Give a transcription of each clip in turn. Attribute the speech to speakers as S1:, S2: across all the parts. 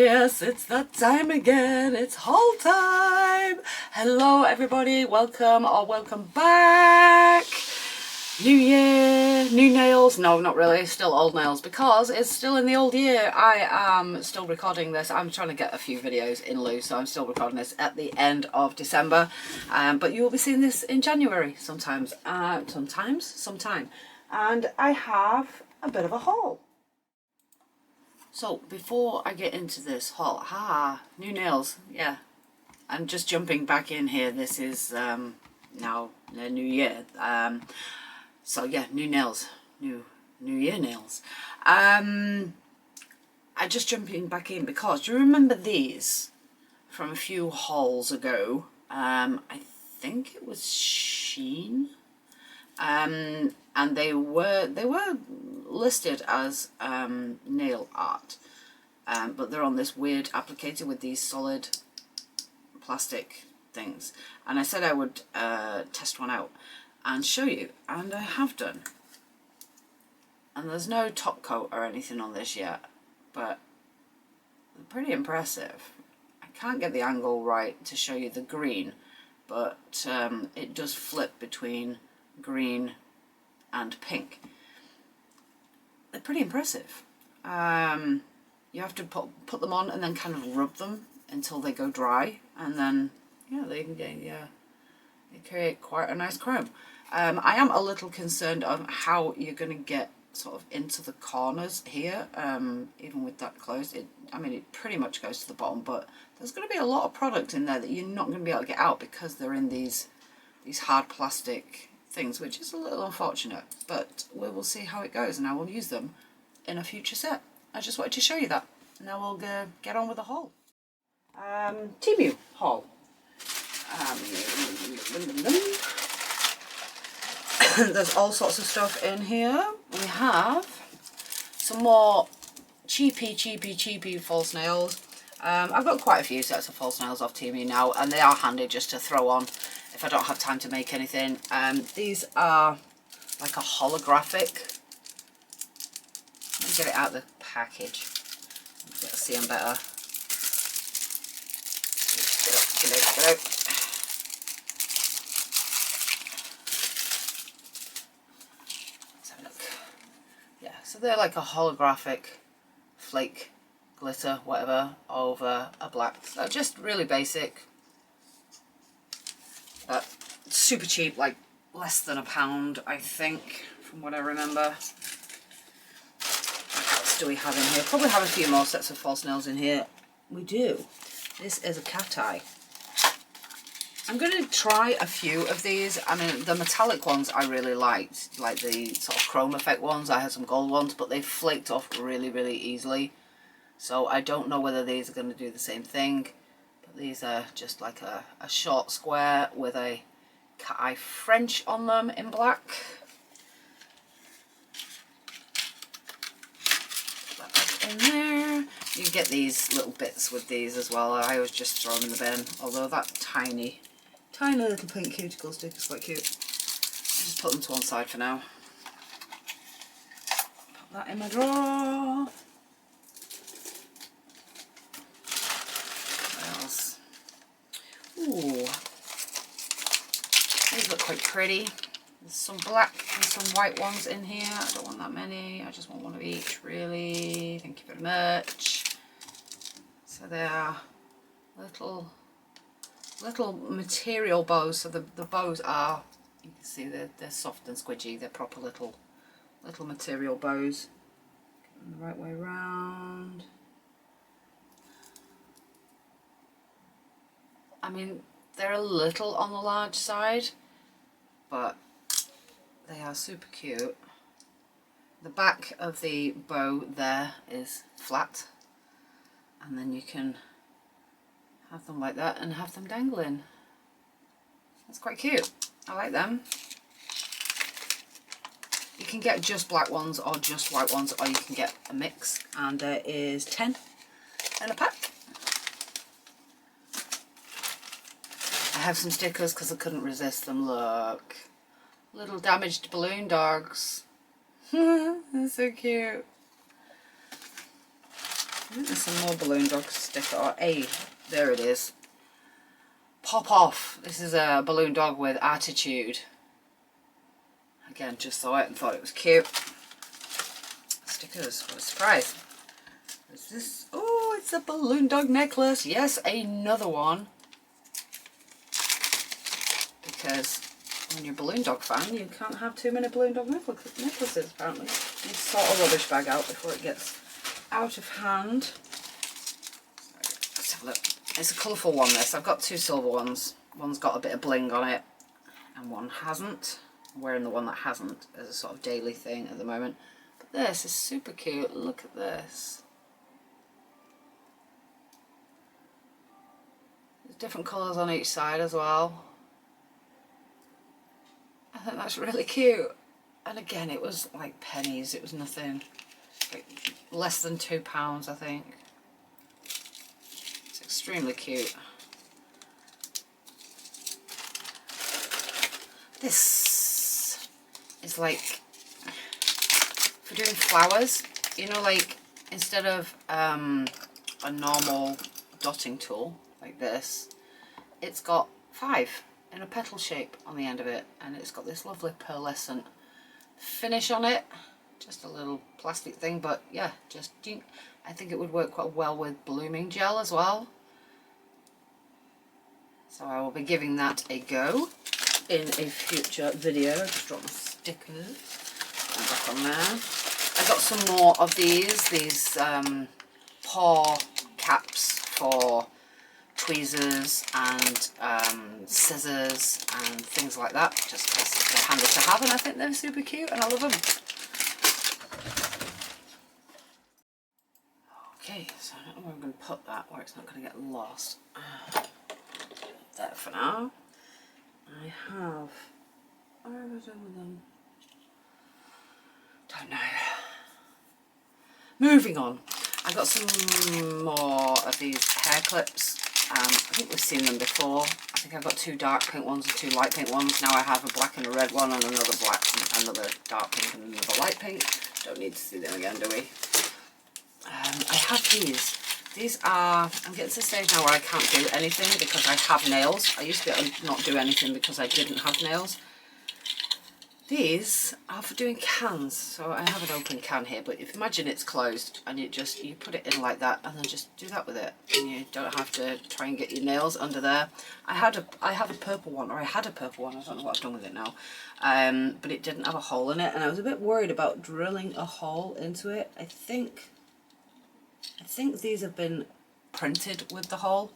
S1: yes, it's that time again. It's haul time. Hello everybody, welcome or welcome back. New year, new nails. No, not really, still old nails because it's still in the old year. I am still recording this. I'm trying to get a few videos in lieu, so I'm still recording this at the end of December. But you will be seeing this in January sometime. And I have a bit of a haul. So before I get into this haul, new nails, yeah, I'm just jumping back in here. This is now the new year, so yeah, new nails, new year nails. I'm just jumping back in because, do you remember these from a few hauls ago? I think it was Sheen. And they were listed as nail art, but they're on this weird applicator with these solid plastic things, and I said I would test one out and show you, and I have done. And there's no top coat or anything on this yet, but they're pretty impressive. I can't get the angle right to show you the green, but it does flip between green and pink. They're pretty impressive. You have to put them on and then kind of rub them until they go dry, and then yeah, they create quite a nice chrome. I am a little concerned on how you're going to get sort of into the corners here, even with that closed. I mean, it pretty much goes to the bottom, but there's going to be a lot of product in there that you're not going to be able to get out because they're in these hard plastic things, which is a little unfortunate, but we will see how it goes, and I will use them in a future set. I just wanted to show you that. Now we'll get on with the haul. Temu haul. There's all sorts of stuff in here. We have some more cheapy false nails. I've got quite a few sets of false nails off Temu now, and they are handy just to throw on if I don't have time to make anything. These are like a holographic. Let me get it out of the package. Get to see them better. Get out. Let's have a look. Yeah, so they're like a holographic flake glitter, whatever, over a black. So just really basic. Super cheap, like less than £1, I think, from what I remember. What else do we have in here? Probably have a few more sets of false nails in here. We do. This is a cat eye. I'm going to try a few of these. I mean, the metallic ones I really liked, like the sort of chrome effect ones. I had some gold ones, but they flaked off really easily. So I don't know whether these are going to do the same thing. But these are just like a short square with a cat eye French on them in black. Put that back in there. You get these little bits with these as well. I always just throw them in the bin. Although that tiny little pink cuticle stick is quite cute. I'll just put them to one side for now. Put that in my drawer. What else? Ooh. These look quite pretty. There's some black and some white ones in here. I don't want that many. I just want one of each, really. Thank you very much. So they are little material bows. So the bows are, you can see they're soft and squidgy. They're proper little material bows. Get them the right way around. I mean, they're a little on the large side, but they are super cute. The back of the bow there is flat, and then you can have them like that and have them dangling. That's quite cute. I like them. You can get just black ones or just white ones, or you can get a mix, and there is 10 in a pack. I have some stickers because I couldn't resist them. Look, little damaged balloon dogs. They're so cute. I think there's some more balloon dog sticker. Or there it is. Pop off. This is a balloon dog with attitude. Again, just saw it and thought it was cute. Stickers, what a surprise. What's this? Oh, it's a balloon dog necklace. Yes, another one. Because when you're a balloon dog fan, you can't have too many balloon dog necklaces, apparently. You need to sort a rubbish bag out before it gets out of hand. Let's have a look. It's a colourful one, this. I've got two silver ones. One's got a bit of bling on it and one hasn't. I'm wearing the one that hasn't as a sort of daily thing at the moment. But this is super cute. Look at this. There's different colours on each side as well. I think that's really cute. And again, it was like pennies. It was nothing. Like less than £2, I think. It's extremely cute. This is like for doing flowers. You know, like instead of a normal dotting tool like this, it's got 5 in a petal shape on the end of it, and it's got this lovely pearlescent finish on it. Just a little plastic thing, but yeah, just I think it would work quite well with blooming gel as well. So I will be giving that a go in a future video. Just drop my stickers back on there. I got some more of these paw caps for tweezers and scissors and things like that, just because they're handy to have, and I think they're super cute and I love them. Okay, so I don't know where I'm going to put that where it's not going to get lost. There for now. I have, where am I doing with them? Don't know. Moving on. I got some more of these hair clips. I think we've seen them before. I think I've got 2 dark pink ones and 2 light pink ones. Now I have a black and a red one and another black and another dark pink and another light pink. Don't need to see them again, do we? I have these. These are, I'm getting to the stage now where I can't do anything because I have nails. I used to not do anything because I didn't have nails. These are for doing cans. So I have an open can here, but if imagine it's closed and you put it in like that and then just do that with it. And you don't have to try and get your nails under there. I have a purple one, or I had a purple one. I don't know what I've done with it now. But it didn't have a hole in it, and I was a bit worried about drilling a hole into it. I think these have been printed with the hole.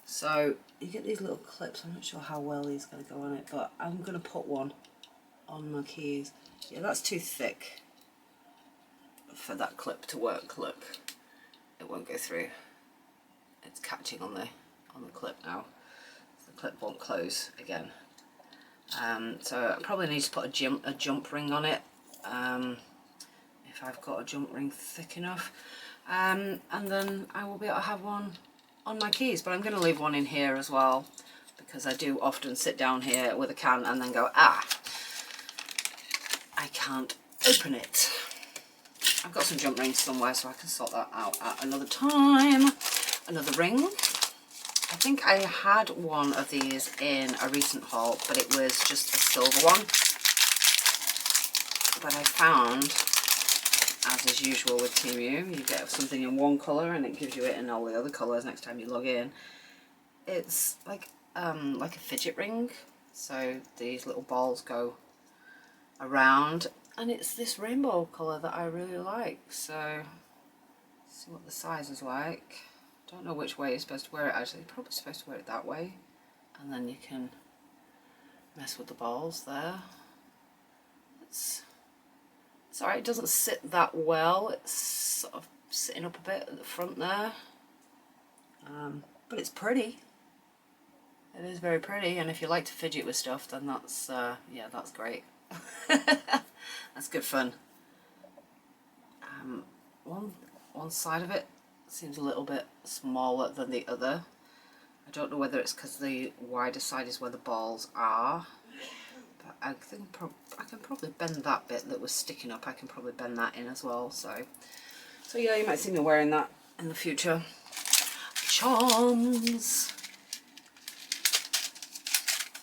S1: So you get these little clips. I'm not sure how well these are going to go on it, but I'm going to put one on my keys. Yeah, that's too thick for that clip to work. Look, it won't go through. It's catching on the clip now. The clip won't close again. So I probably need to put a jump ring on it, if I've got a jump ring thick enough. And then I will be able to have one on my keys, but I'm going to leave one in here as well, because I do often sit down here with a can and then go, I can't open it. I've got some jump rings somewhere, so I can sort that out at another time. Another ring. I think I had one of these in a recent haul, but it was just a silver one. But I found, as is usual with Temu, you get something in one colour and it gives you it in all the other colours next time you log in. It's like a fidget ring, so these little balls go around, and it's this rainbow colour that I really like. So let's see what the size is like. Don't know which way you're supposed to wear it actually. You're probably supposed to wear it that way, and then you can mess with the balls there. It's alright, it doesn't sit that well. It's sort of sitting up a bit at the front there. But it's pretty. It is very pretty, and if you like to fidget with stuff, then that's yeah, that's great. That's good fun. One side of it seems a little bit smaller than the other. I don't know whether it's because the wider side is where the balls are, but I think I can probably bend that bit that was sticking up. I can probably bend that in as well. So yeah, you might see me wearing that in the future. Charms.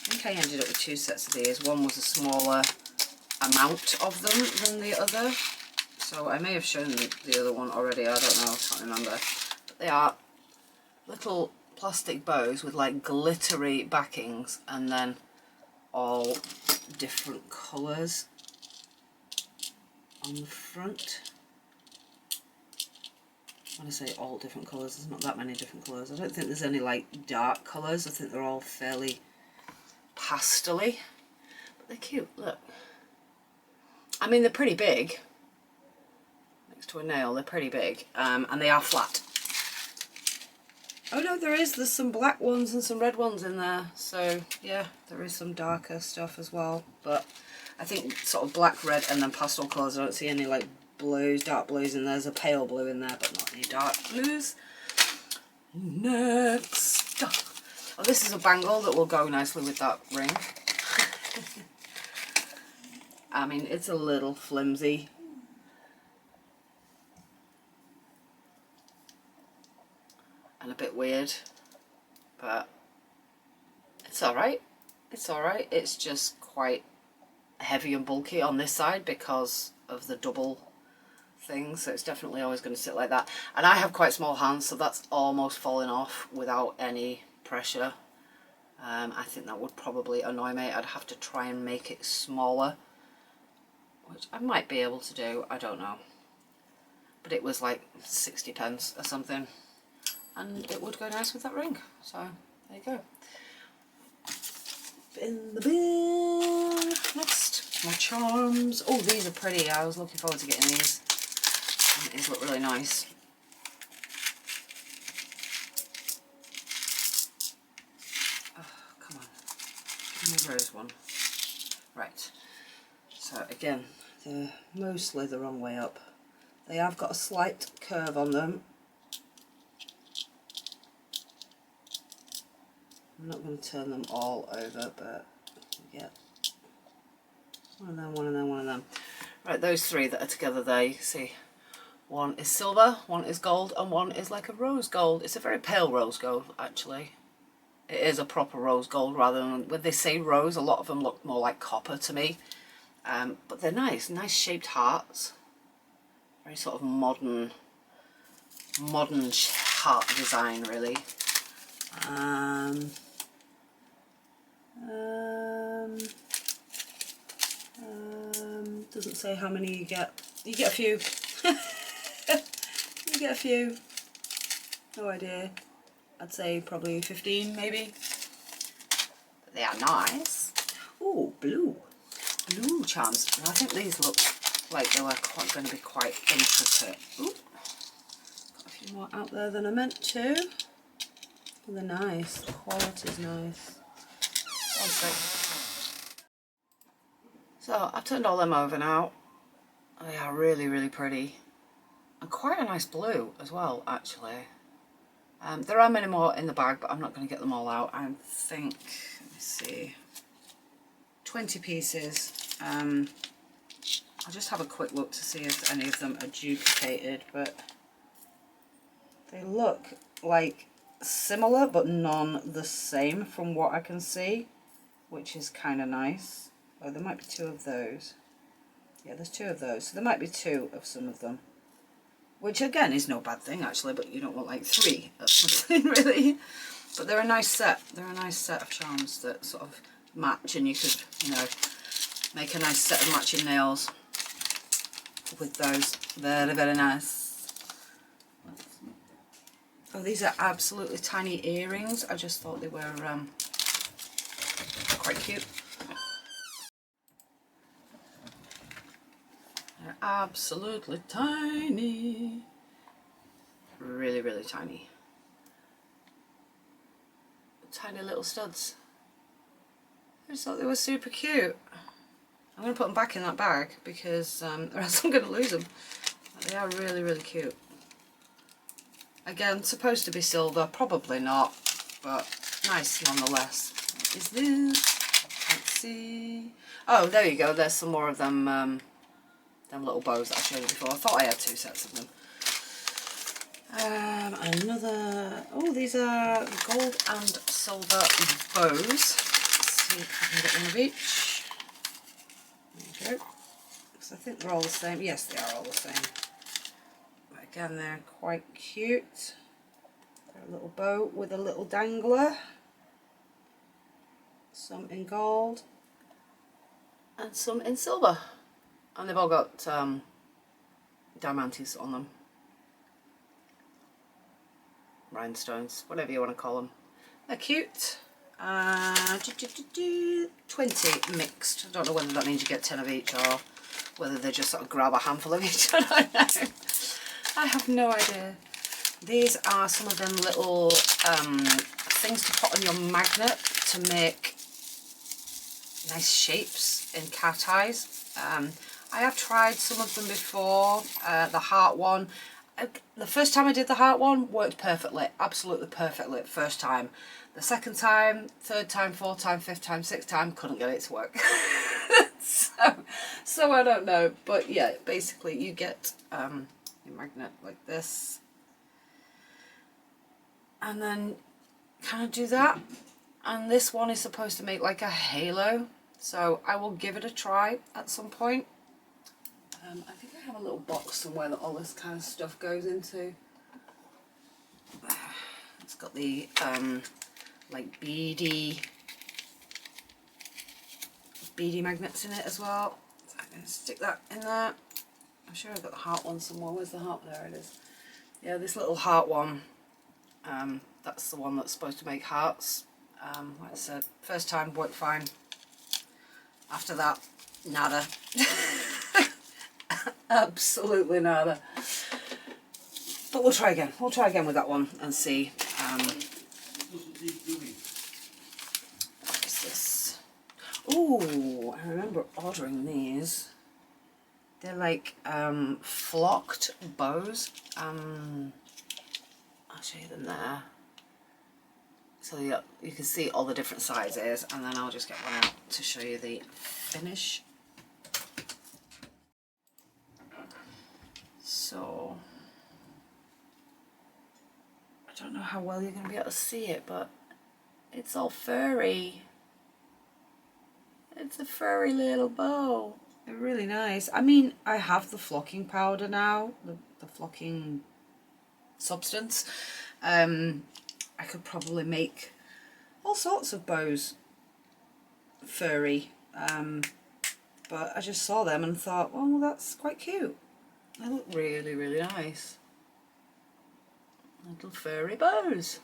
S1: I think I ended up with 2 sets of these. One was a smaller amount of them than the other. So I may have shown the other one already, I don't know, I can't remember. But they are little plastic bows with like glittery backings and then all different colours on the front. When I say all different colours, there's not that many different colours. I don't think there's any like dark colours. I think they're all fairly pastel-y. But they're cute, look. I mean, they're pretty big. Next to a nail, they're pretty big. And they are flat. Oh no, there's some black ones and some red ones in there. So yeah, there is some darker stuff as well. But I think sort of black, red and then pastel colours. I don't see any like blues, dark blues, and there's a pale blue in there, but not any dark blues. Next, oh, this is a bangle that will go nicely with that ring. I mean, it's a little flimsy. And a bit weird, but it's alright. It's alright. It's just quite heavy and bulky on this side because of the double thing, so it's definitely always going to sit like that. And I have quite small hands, so that's almost falling off without any pressure. I think that would probably annoy me. I'd have to try and make it smaller, which I might be able to do, I don't know. But it was like 60p or something, and it would go nice with that ring, so there you go. In the bin. Next, more charms. Oh, these are pretty. I was looking forward to getting these. And these look really nice. Oh, come on. Give me a rose one. Right. So again, they're mostly the wrong way up. They have got a slight curve on them. I'm not going to turn them all over, but yeah. One of them, one of them, one of them. Right, those three that are together there, you can see one is silver, one is gold, and one is like a rose gold. It's a very pale rose gold, actually. It is a proper rose gold rather than, when they say rose, a lot of them look more like copper to me. But they're nice shaped hearts. Very sort of modern heart design, really. Doesn't say how many you get. You get a few. You get a few. No idea. I'd say probably 15 maybe. But they are nice. Oh, blue. Blue charms. And I think these look like they were going to be quite intricate. Ooh. Got a few more out there than I meant to. And they're nice. The quality's nice. One sec. So I've turned all them over now. They are really, really pretty. And quite a nice blue as well, actually. There are many more in the bag, but I'm not going to get them all out. I think, let me see, 20 pieces. I'll just have a quick look to see if any of them are duplicated, but they look like similar, but none the same from what I can see, which is kind of nice. Oh, there might be 2 of those. Yeah, there's 2 of those. So there might be 2 of some of them. Which again is no bad thing actually, but you don't want like 3 of something really. But they're a nice set. They're a nice set of charms that sort of match, and you could, you know, make a nice set of matching nails with those. Very, very nice. Oh, these are absolutely tiny earrings. I just thought they were quite cute. They're absolutely tiny. Really, really tiny. Tiny little studs. I just thought they were super cute. I'm going to put them back in that bag because or else I'm going to lose them. But they are really, really cute. Again, supposed to be silver, probably not, but nice nonetheless. What is this? Let's see. Oh, there you go. There's some more of them. Them little bows that I showed you before. I thought I had 2 sets of them. Another, oh, these are gold and silver bows. Let's see if I can get one of each. There we go. So I think they're all the same. Yes, they are all the same. But again, they're quite cute. Got a little bow with a little dangler. Some in gold. And some in silver. And they've all got diamantes on them. Rhinestones, whatever you want to call them. They're cute. 20 mixed. I don't know whether that means you get 10 of each or whether they just sort of grab a handful of each. I don't know. I have no idea. These are some of them little things to put on your magnet to make nice shapes in cat eyes. I have tried some of them before. The heart one. The first time I did the heart one worked perfectly, absolutely perfectly first time. The second time, third time, fourth time, fifth time, sixth time, couldn't get it to work. so I don't know, but yeah, basically you get your magnet like this, and then kind of do that, and this one is supposed to make like a halo, so I will give it a try at some point. I think I have a little box somewhere that all this kind of stuff goes into. It's got the like beady magnets in it as well. So I'm going to stick that in there. I'm sure I've got the heart one somewhere. Where's the heart? There it is. Yeah, this little heart one. That's the one that's supposed to make hearts. Like I said, first time worked fine. After that, nada. Absolutely nada. But we'll try again. We'll try again with that one and see. What is this? Ooh, I remember ordering these. They're like flocked bows. I'll show you them there. So you can see all the different sizes, and then I'll just get one out to show you the finish. So I don't know how well you're going to be able to see it, but it's all furry. It's a furry little bow. They're really nice. I mean, I have the flocking powder now, the flocking substance. I could probably make all sorts of bows furry, but I just saw them and thought, well, that's quite cute. They look really, really nice. Little furry bows.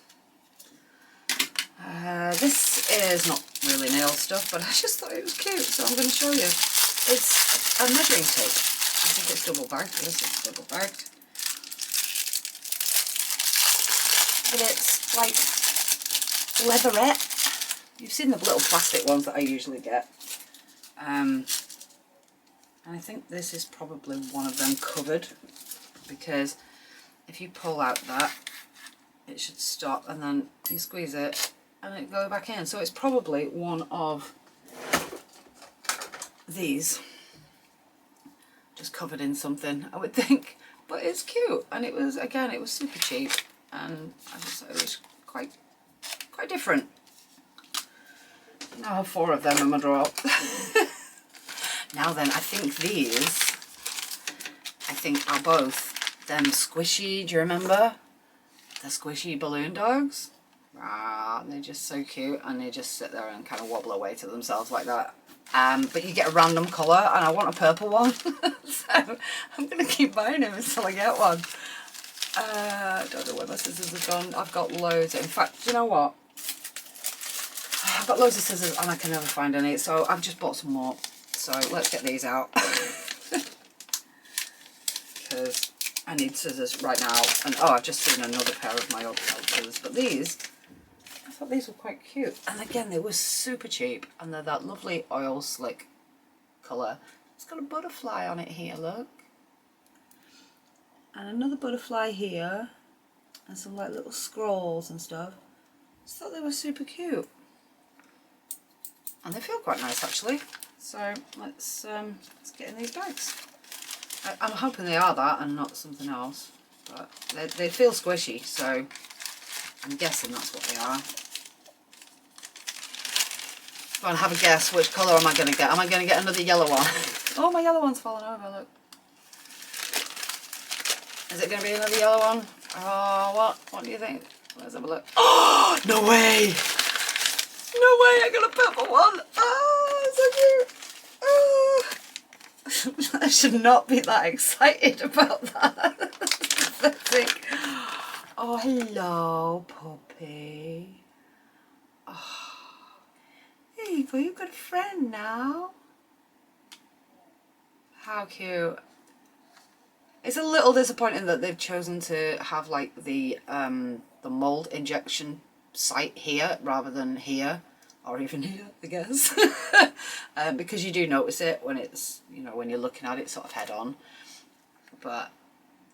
S1: This is not really nail stuff, but I just thought it was cute, so I'm going to show you. It's a measuring tape. I think it's double bagged. Yes, it's double bagged. But it's like leatherette. You've seen the little plastic ones that I usually get. And I think this is probably one of them covered, because if you pull out that, it should stop, and then you squeeze it and it go back in. So it's probably one of these, just covered in something, I would think. But it's cute, and it was, again, it was super cheap, and I just thought it was quite different. Now I have 4 of them in my drawer. Now then, I think these, are both them squishy, do you remember? The squishy balloon dogs? Ah, they're just so cute, and they just sit there and kind of wobble away to themselves like that. But you get a random colour, and I want a purple one. So I'm going to keep buying them until I get one. I don't know where my scissors have gone. I've got loads. In fact, do you know what? I've got loads of scissors and I can never find any, so I've just bought some more. So let's get these out. Because I need scissors right now. And oh, I've just seen another pair of my old scissors. But these, I thought these were quite cute. And again, they were super cheap. And they're that lovely oil slick colour. It's got a butterfly on it here, look. And another butterfly here. And some like little scrolls and stuff. I just thought they were super cute. And they feel quite nice actually. So let's get in these bags. I'm hoping they are that and not something else. but they feel squishy, so I'm guessing that's what they are. Go on, have a guess. Which colour am I going to get? Am I going to get another yellow one? Oh, my yellow one's fallen over, look. Is it going to be another yellow one? Oh, what? What do you think? Let's have a look. Oh, no way! No way, I got a purple one! Oh, so cute! Oh. I should not be that excited about that. Pathetic. Oh, hello, puppy. Oh. There you go, you've got a friend now. How cute. It's a little disappointing that they've chosen to have like the mold injection site here rather than here, or even here, I guess. Because you do notice it when it's, you know, when you're looking at it sort of head on. But,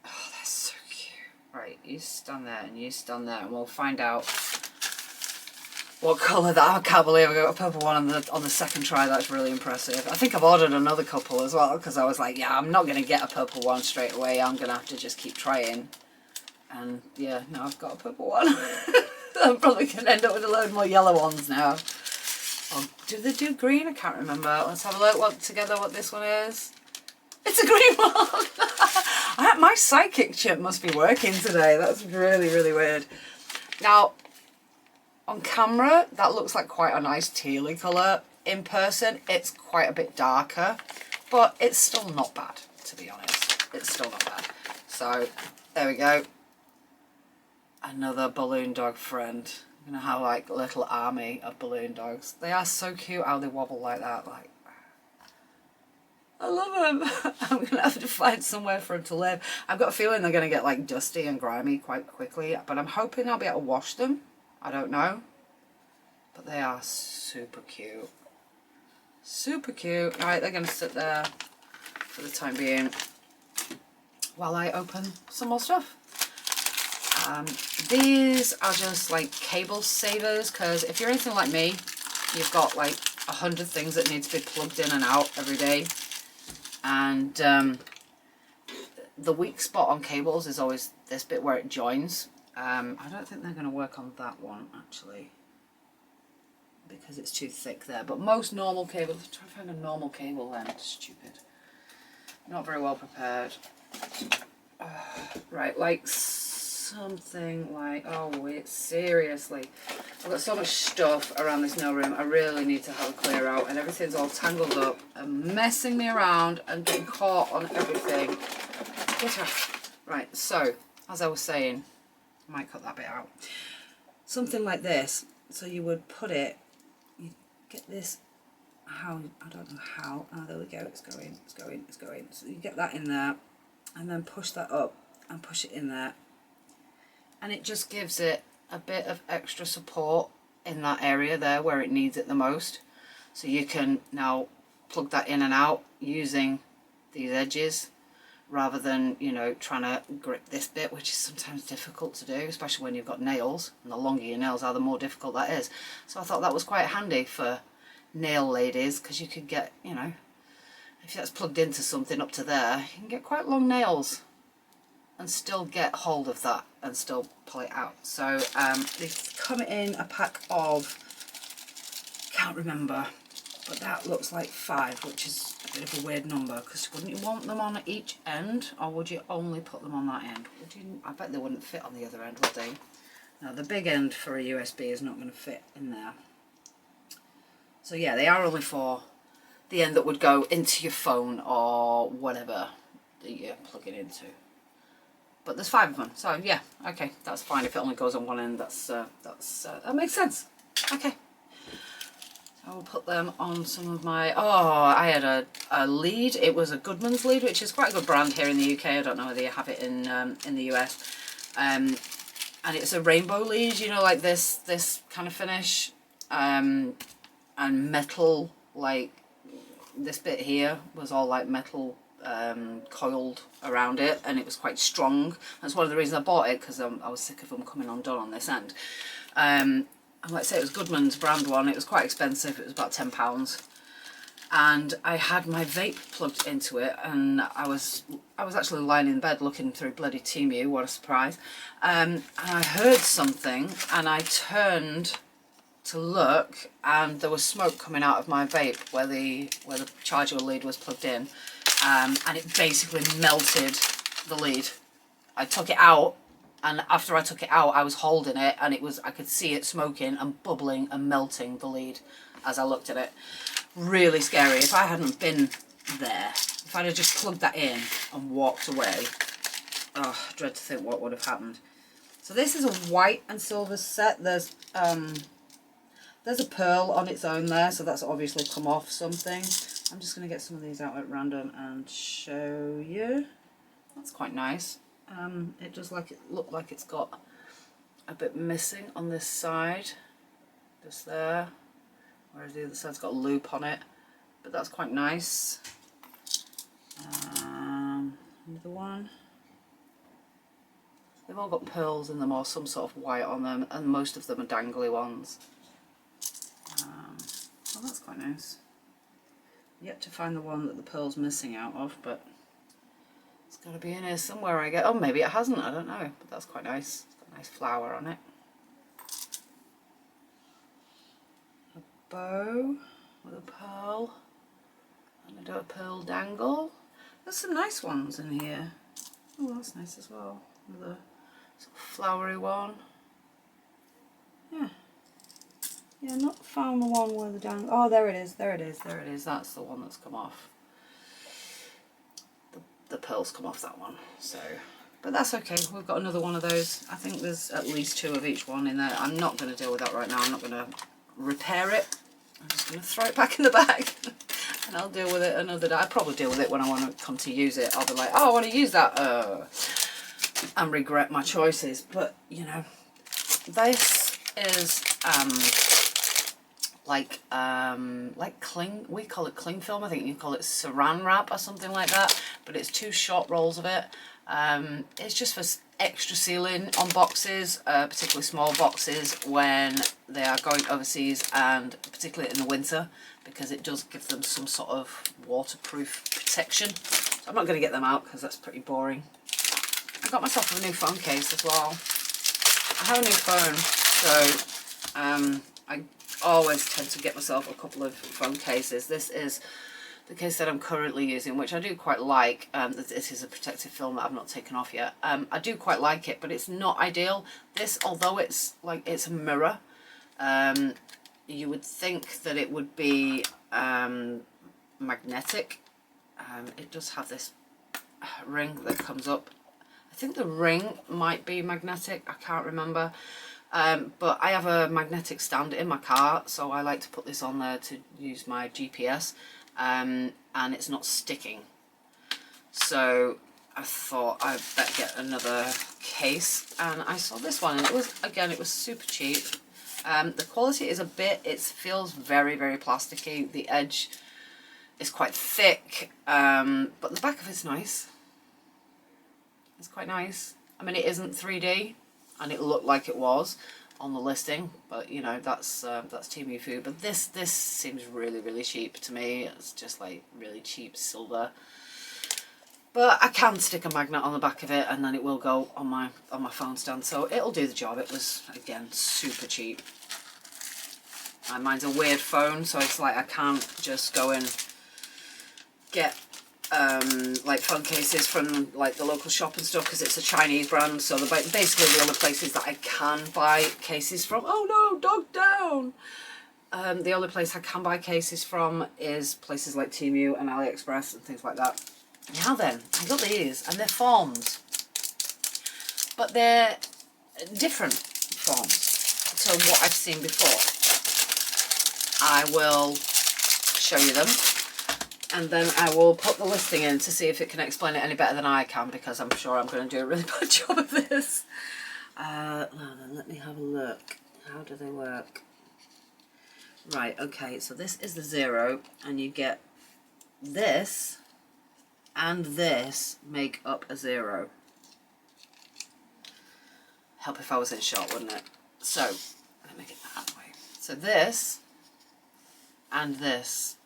S1: oh, that's so cute. Right, you stand there and you stand there and we'll find out what colour that. I can't believe I got a purple one on the second try. That's really impressive. I think I've ordered another couple as well because I was like, yeah, I'm not going to get a purple one straight away. I'm going to have to just keep trying. And yeah, now I've got a purple one. I'm probably going to end up with a load more yellow ones now. Or do they do green? I can't remember. Let's have a look what this one is. It's a green one. My psychic chip must be working today. That's really, really weird. Now, on camera, that looks like quite a nice tealy colour. In person, it's quite a bit darker, but it's still not bad, to be honest. It's still not bad. So, there we go. Another balloon dog friend. I'm going to have like a little army of balloon dogs. They are so cute how they wobble like that. Like, I love them. I'm going to have to find somewhere for them to live. I've got a feeling they're going to get like dusty and grimy quite quickly, but I'm hoping I'll be able to wash them. I don't know, but they are super cute. Super cute. Alright, they're going to sit there for the time being while I open some more stuff. These are just like cable savers, because if you're anything like me, you've got like 100 things that need to be plugged in and out every day. And the weak spot on cables is always this bit where it joins. I don't think they're going to work on that one, actually, because it's too thick there. But most normal cables, try to find a normal cable then, stupid. Not very well prepared. Right, like something like, oh wait, seriously. I've got so much stuff around this nail room, I really need to have a clear out, and everything's all tangled up and messing me around and getting caught on everything. Get off. Right, so, as I was saying, I might cut that bit out. Something like this. So you would put it, you get this, how, I don't know how, there we go, it's going, it's going, it's going. So you get that in there, and then push that up, and push it in there. And it just gives it a bit of extra support in that area there where it needs it the most. So you can now plug that in and out using these edges, rather than, you know, trying to grip this bit, which is sometimes difficult to do, especially when you've got nails, and the longer your nails are, the more difficult that is. So I thought that was quite handy for nail ladies, because you could get, you know, if that's plugged into something up to there, you can get quite long nails and still get hold of that and still pull it out. So they come in a pack of, can't remember, but that looks like 5, which is a bit of a weird number, because wouldn't you want them on each end, or would you only put them on that end? Would you? I bet they wouldn't fit on the other end, would they? Now the big end for a USB is not going to fit in there. So yeah, they are only for the end that would go into your phone or whatever that you're plugging into. But there's 5 of them, so yeah, okay, that's fine. If it only goes on one end, that makes sense. Okay. I will put them on some of my, I had a lead. It was a Goodman's lead, which is quite a good brand here in the UK. I don't know whether you have it in the US. And it's a rainbow lead, you know, like this kind of finish. And metal, like this bit here was all like metal coiled around it, and it was quite strong. That's one of the reasons I bought it, because I was sick of them coming undone on this end. And like I say, it was Goodman's brand one. It was quite expensive. It was about £10. and I had my vape plugged into it, and I was actually lying in bed looking through bloody Temu, what a surprise, and I heard something, and I turned to look, and there was smoke coming out of my vape where the charger lead was plugged in, and it basically melted the lead. I took it out, and after I took it out, I was holding it, and I could see it smoking and bubbling and melting the lead as I looked at it. Really scary. If I hadn't been there, if I'd have just plugged that in and walked away, oh, I dread to think what would have happened. So this is a white and silver set. There's a pearl on its own there, so that's obviously come off something. I'm just going to get some of these out at random and show you. That's quite nice. It does look like it's got a bit missing on this side, just there, whereas the other side's got a loop on it, but that's quite nice. Another one. They've all got pearls in them or some sort of white on them, and most of them are dangly ones. Well, that's quite nice. Yet to find the one that the pearl's missing out of, but it's got to be in here somewhere, I guess. Oh, maybe it hasn't, I don't know, but that's quite nice. It's got a nice flower on it. A bow with a pearl and a pearl dangle. There's some nice ones in here. Oh, that's nice as well. With a sort of flowery one. Yeah. Yeah, not found the one with the dangle. Oh, there it is, there it is, there it is. That's the one that's come off. The pearls come off that one, so, but that's okay. We've got another one of those. I think there's at least 2 of each one in there. I'm not going to deal with that right now. I'm not going to repair it. I'm just going to throw it back in the bag and I'll deal with it another day. I'll probably deal with it when I want to come to use it. I'll be like, oh, I want to use that, and regret my choices. But you know, this is like cling, we call it cling film, I think you call it saran wrap or something like that, but it's 2 short rolls of it. It's just for extra sealing on boxes, particularly small boxes when they are going overseas, and particularly in the winter, because it does give them some sort of waterproof protection. So I'm not going to get them out because that's pretty boring. I got myself a new phone case as well. I have a new phone, so I always tend to get myself a couple of phone cases. This is the case that I'm currently using, which I do quite like. This is a protective film that I've not taken off yet. I do quite like it, but it's not ideal. This, although it's a mirror, you would think that it would be magnetic. It does have this ring that comes up. I think the ring might be magnetic, I can't remember. But I have a magnetic stand in my car, so I like to put this on there to use my GPS, and it's not sticking. So I thought I'd better get another case, and I saw this one, and it was super cheap. The quality is it feels very, very plasticky. The edge is quite thick, but the back of it's nice. It's quite nice. I mean, it isn't 3D. And it looked like it was on the listing, but you know, that's Temu food. But this seems really, really cheap to me. It's just like really cheap silver. But I can stick a magnet on the back of it, and then it will go on my phone stand, so it'll do the job. It was again super cheap. And mine's a weird phone, so it's like I can't just go and get like phone cases from like the local shop and stuff, because it's a Chinese brand. So basically the only places that I can buy cases from, oh no, dog down, the only place I can buy cases from is places like Temu and AliExpress and things like that. Now then, I got these, and they're forms, but they're different forms to what I've seen before. I will show you them, and then I will put the listing in to see if it can explain it any better than I can, because I'm sure I'm going to do a really bad job of this. Now then, let me have a look. How do they work? Right, okay, so this is the 0, and you get this and this make up a 0. Help if I was in shot, wouldn't it? So, let me get that out of the way. So this and this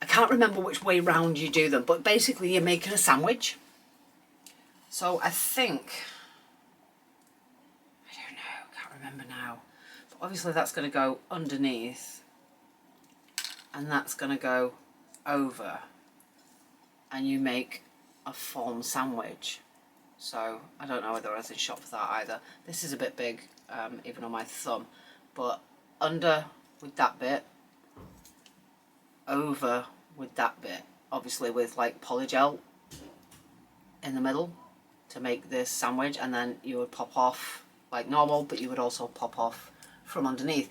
S1: I can't remember which way round you do them, but basically you're making a sandwich. So I think, I don't know, can't remember now. But obviously that's going to go underneath and that's going to go over, and you make a form sandwich. So I don't know whether I was in shop for that either. This is a bit big, even on my thumb, but under with that bit, over with that bit, obviously with like polygel in the middle to make this sandwich, and then you would pop off like normal, but you would also pop off from underneath.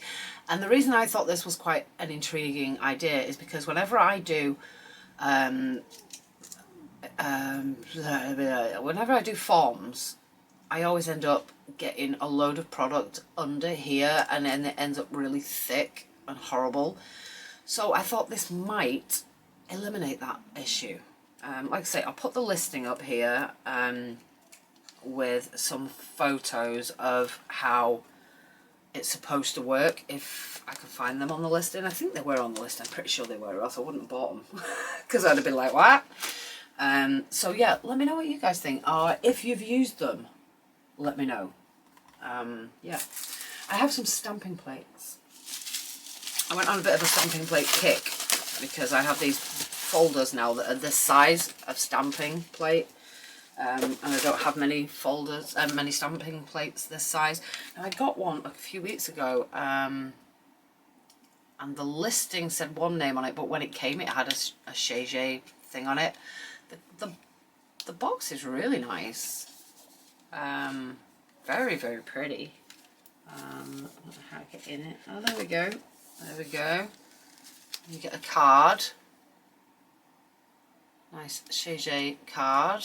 S1: And the reason I thought this was quite an intriguing idea is because whenever I do whenever I do forms, I always end up getting a load of product under here, and then it ends up really thick and horrible. So I thought this might eliminate that issue. Like I say, I'll put the listing up here with some photos of how it's supposed to work, if I can find them on the listing. I think they were on the list. I'm pretty sure they were, or else I wouldn't have bought them because I'd have been like, what? So yeah, let me know what you guys think, or if you've used them, let me know. Yeah, I have some stamping plates. I went on a bit of a stamping plate kick because I have these folders now that are this size of stamping plate, and I don't have many folders and many stamping plates this size. And I got one a few weeks ago, and the listing said one name on it, but when it came it had a Shay thing on it. The box is really nice, very, very pretty. I don't know how to get in it. Oh, there we go. There we go. You get a card. Nice Shay card.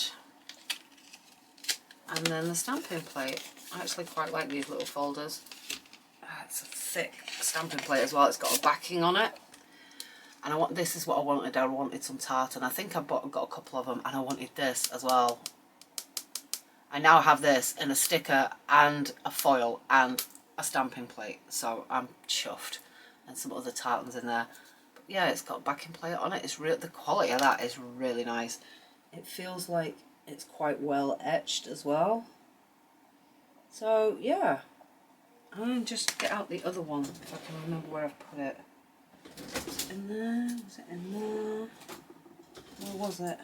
S1: And then the stamping plate. I actually quite like these little folders. It's a thick stamping plate as well. It's got a backing on it. And this is what I wanted. I wanted some tartan. I think I got a couple of them, and I wanted this as well. I now have this in a sticker and a foil and a stamping plate. So I'm chuffed. And some other tartans in there. But yeah, it's got a backing plate on it. It's the quality of that is really nice. It feels like it's quite well etched as well. So yeah, I'll just get out the other one if I can remember where I've put it. Was it in there? Was it in there? Where was it?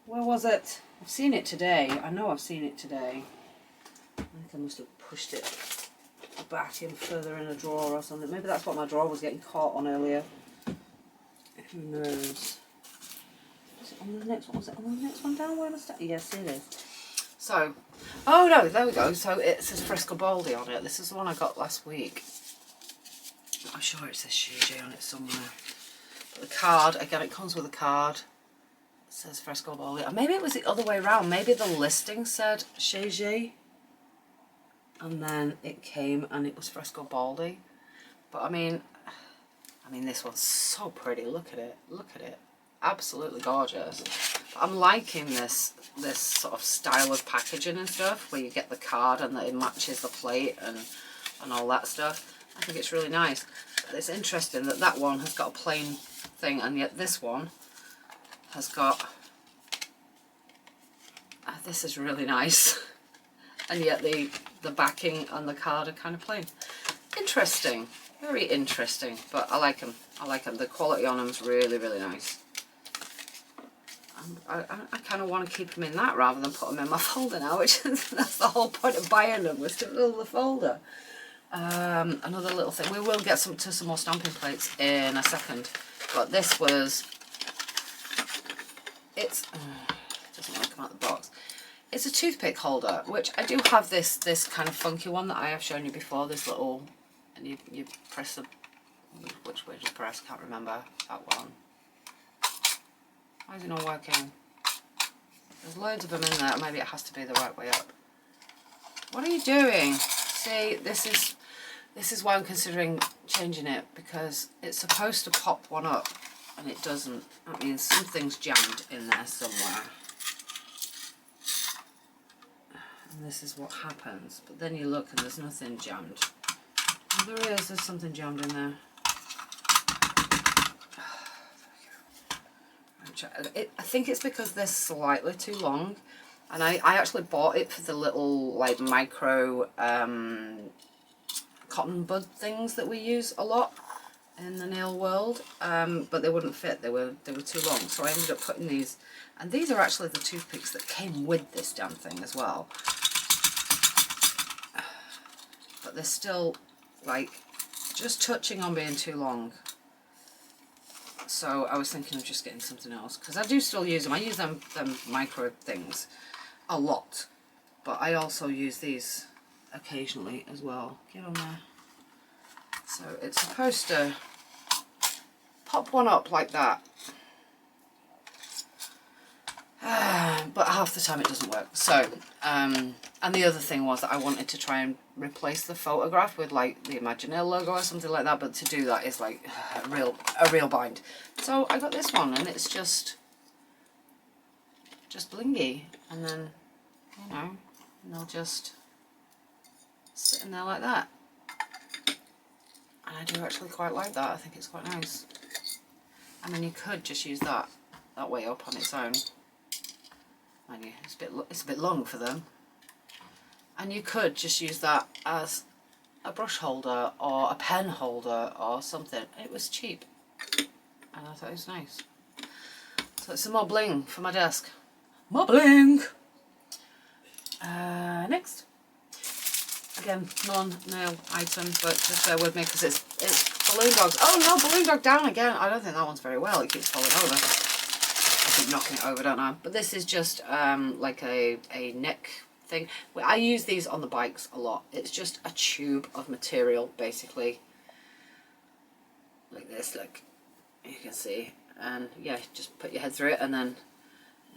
S1: Where was it? I've seen it today. I know I've seen it today. I think I must have pushed it back in further in a drawer or something. Maybe that's what my drawer was getting caught on earlier. Who knows? Was it on the next one? Was it on the next one down? Where was that? Yes, it is. So, oh no, there we go. So it says Frescobaldi on it. This is the one I got last week. I'm sure it says Shay on it somewhere. But the card, again, it comes with a card. It says Frescobaldi. Or maybe it was the other way around. Maybe the listing said Shay. And then it came and it was Frescobaldi. But I mean this one's so pretty. Look at it. Look at it. Absolutely gorgeous. But I'm liking this sort of style of packaging and stuff, where you get the card and that it matches the plate and all that stuff. I think it's really nice. But it's interesting that that one has got a plain thing, and yet this one has got... this is really nice. And yet the backing and the card are kind of plain. Interesting. Very interesting. But I like them. I like them. The quality on them is really, really nice. I kind of want to keep them in that rather than put them in my folder now, which is, that's the whole point of buying them, was to fill the folder. Another little thing. We will get some more stamping plates in a second. But this was... it doesn't want to come out the box. It's a toothpick holder, which I do have this kind of funky one that I have shown you before, this little, and you press the, which way do you press, can't remember, that one. Why is it not working? There's loads of them in there, maybe it has to be the right way up. What are you doing? See, this is why I'm considering changing it, because it's supposed to pop one up, and it doesn't. That means something's jammed in there somewhere. And this is what happens. But then you look and there's nothing jammed. Oh, there is. There's something jammed in there. I think it's because they're slightly too long, and I actually bought it for the little like micro cotton bud things that we use a lot in the nail world, but they wouldn't fit. They were too long, so I ended up putting these, and these are actually the toothpicks that came with this damn thing as well. But they're still like just touching on being too long. So I was thinking of just getting something else, because I do still use them. I use them micro things a lot, but I also use these occasionally as well. Get on there. So it's supposed to pop one up like that, but half the time it doesn't work. So and the other thing was that I wanted to try and replace the photograph with like the Imagineel logo or something like that, but to do that is like a real bind. So I got this one, and it's just blingy, and then, you know, they'll just sit in there like that. And I do actually quite like that. I think it's quite nice. I mean, you could just use that way up on its own. And it's a bit long for them. And you could just use that as a brush holder or a pen holder or something. It was cheap, and I thought it was nice. So it's some more bling for my desk. More bling! Next. Again, non-nail item, but just bear with me because it's balloon dogs. Oh no, balloon dog down again. I don't think that one's very well. It keeps falling over. I keep knocking it over, don't I? But this is just like a neck thing. I use these on the bikes a lot. It's just a tube of material, basically, like this, like you can see. And yeah, just put your head through it, and then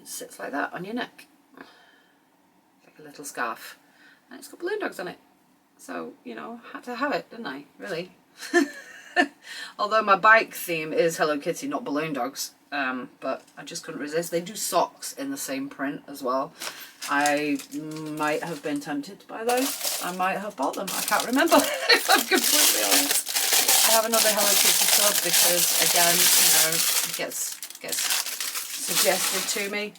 S1: it sits like that on your neck, like a little scarf. And it's got balloon dogs on it. So, you know, had to have it, didn't I? Really. Although my bike theme is Hello Kitty, not balloon dogs. But I just couldn't resist. They do socks in the same print as well. I might have been tempted to buy those. I might have bought them. I can't remember if I'm completely honest. I have another Hello Kitty sub because, again, you know, it gets suggested to me.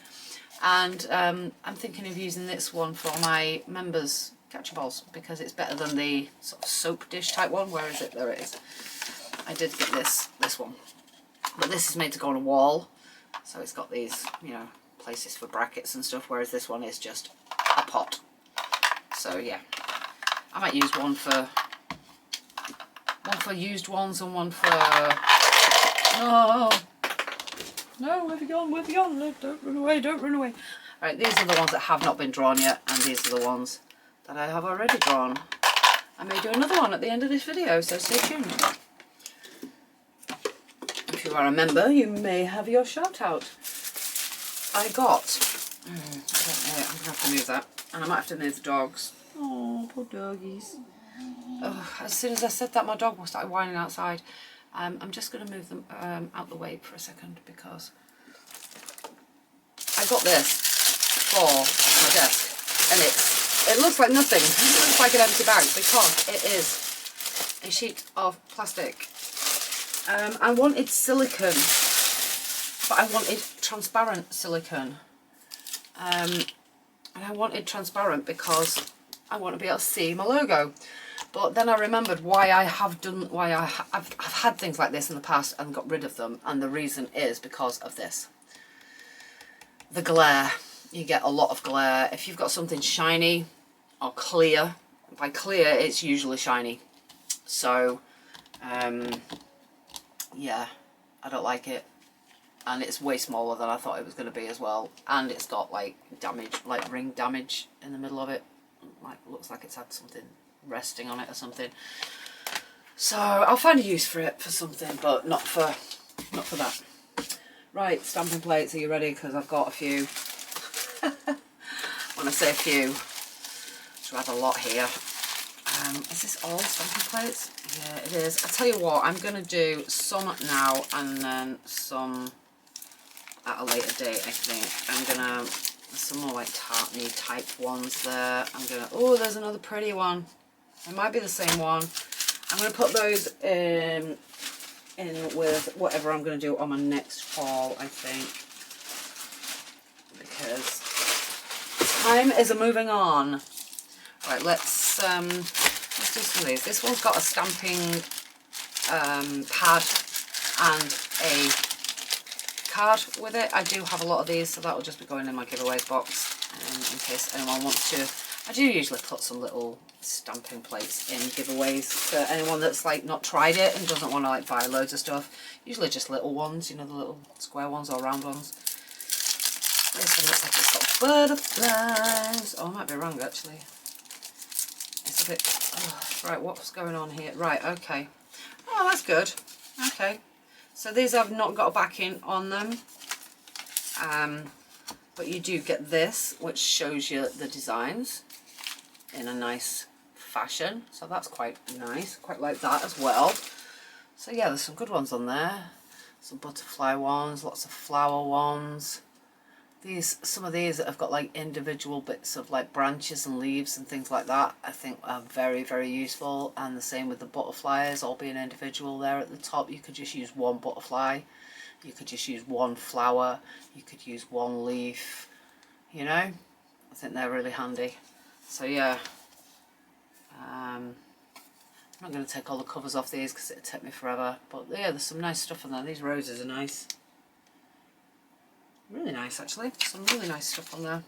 S1: And I'm thinking of using this one for my members' catcher balls because it's better than the sort of soap dish type one. Where is it? There it is. I did get this one. But this is made to go on a wall, so it's got these, you know, places for brackets and stuff, whereas this one is just a pot. So yeah, I might use one for used ones and one for... No, where have you gone? Where have you gone? No, don't run away, don't run away. Right, these are the ones that have not been drawn yet, and these are the ones that I have already drawn. I may do another one at the end of this video, so stay tuned. If you are a member, you may have your shout out. I got, I don't know, I'm going to have to move that. And I might have to move the dogs. Oh, poor doggies. Oh, as soon as I said that, my dog started whining outside. I'm just going to move them out the way for a second because I got this for my desk. And it looks like nothing. It looks like an empty bag because it is a sheet of plastic. I wanted silicone, but I wanted transparent silicone. And I wanted transparent because I want to be able to see my logo. But then I remembered why I've had things like this in the past and got rid of them, and the reason is because of this. The glare. You get a lot of glare. If you've got something shiny or clear, by clear it's usually shiny. So, yeah, I don't like it. And it's way smaller than I thought it was going to be as well. And it's got like damage, like ring damage in the middle of it. Like, looks like it's had something resting on it or something. So I'll find a use for it for something, but not for that. Right, stamping plates, are you ready? Because I've got a few. When I say a few, it's rather a lot here. Is this all stamping plates? Yeah, it is. I'll tell you what, I'm going to do some now and then some at a later date, I think. I'm going to, some more like tartany type ones there. I'm going to, oh, there's another pretty one. It might be the same one. I'm going to put those in with whatever I'm going to do on my next haul, I think. because time is moving on. Right, let's do some of these. This one's got a stamping pad and a card with it. I do have a lot of these, so that will just be going in my giveaways box in case anyone wants to. I do usually put some little stamping plates in giveaways for anyone that's like not tried it and doesn't want to like buy loads of stuff. Usually just little ones, you know, the little square ones or round ones. This one looks like it's got butterflies. Oh, I might be wrong actually. It's a bit... Oh, right, what's going on here? Right, okay. Oh, that's good. Okay. So these have not got a backing on them. But you do get this, which shows you the designs in a nice fashion. So that's quite nice. Quite like that as well. So yeah, there's some good ones on there. Some butterfly ones, lots of flower ones. Some of these that have got like individual bits of like branches and leaves and things like that, I think are very, very useful. And the same with the butterflies, all being individual there at the top. You could just use one butterfly, you could just use one flower, you could use one leaf, you know. I think they're really handy. So yeah, I'm not going to take all the covers off these because it'll take me forever. But yeah, there's some nice stuff on there. These roses are nice. Really nice actually, some really nice stuff on there.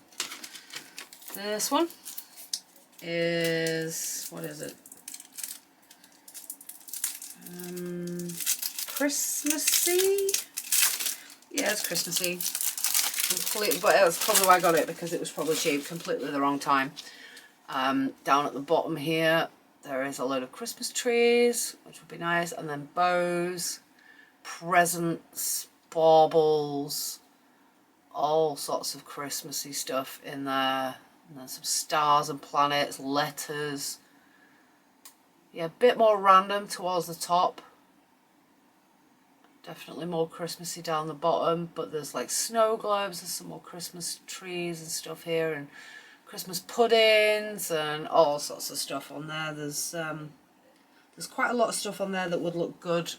S1: This one is, what is it? Christmassy? Yeah, it's Christmassy. Completely, but that's probably why I got it, because it was probably cheap, completely the wrong time. Down at the bottom here, there is a load of Christmas trees, which would be nice, and then bows, presents, baubles, all sorts of Christmassy stuff in there. And then some stars and planets, letters. Yeah, a bit more random towards the top. Definitely more Christmassy down the bottom, but there's like snow globes, there's some more Christmas trees and stuff here, and Christmas puddings and all sorts of stuff on there. There's quite a lot of stuff on there that would look good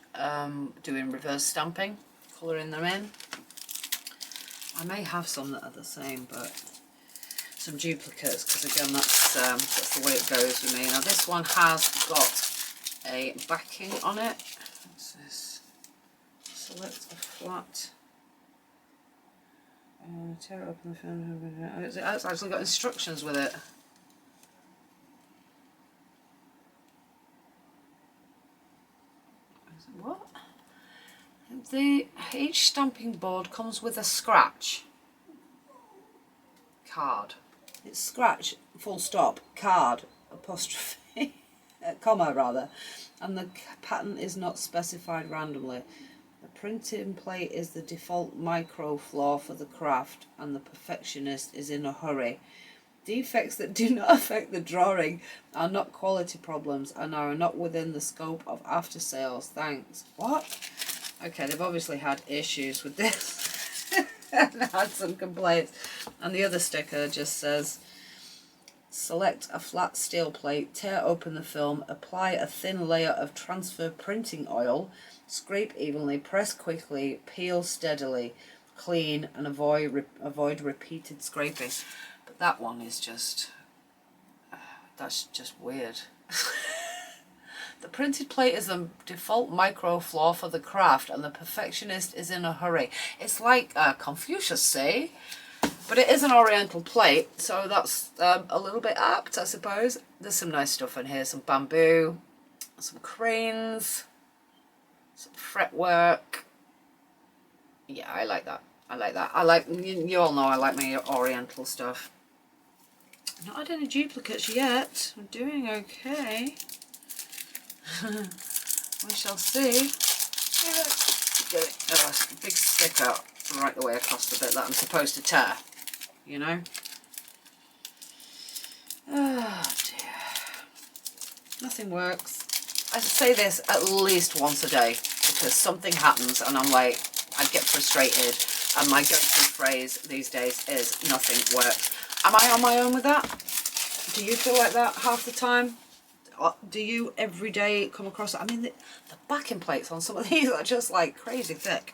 S1: doing reverse stamping, colouring them in. I may have some that are the same, but some duplicates, because again that's the way it goes with me. Now this one has got a backing on it. What's this? Select a flat. Tear it open the film. It's actually got instructions with it. What? Each stamping board comes with a scratch card. It's scratch, full stop, card, apostrophe, comma rather, and the pattern is not specified randomly. The printing plate is the default micro flaw for the craft, and the perfectionist is in a hurry. Defects that do not affect the drawing are not quality problems and are not within the scope of after sales. Thanks. What? Okay, they've obviously had issues with this and had some complaints. And the other sticker just says, select a flat steel plate, tear open the film, apply a thin layer of transfer printing oil, scrape evenly, press quickly, peel steadily, clean, and avoid repeated scraping. But that one is just, that's just weird. The printed plate is the default micro flaw for the craft, and the perfectionist is in a hurry. It's like Confucius say, but it is an oriental plate, so that's a little bit apt, I suppose. There's some nice stuff in here, some bamboo, some cranes, some fretwork. Yeah, I like that. I like that. I like, you all know I like my oriental stuff. Not had any duplicates yet. I'm doing okay. We shall see. Get it. A big sticker right the way across the bit that I'm supposed to tear, you know. Oh dear. Nothing works. I say this at least once a day because something happens and I'm like, I get frustrated, and my go-to phrase these days is nothing works. Am I on my own with that? Do you feel like that half the time? Do you every day come across it? I mean, the backing plates on some of these are just like crazy thick.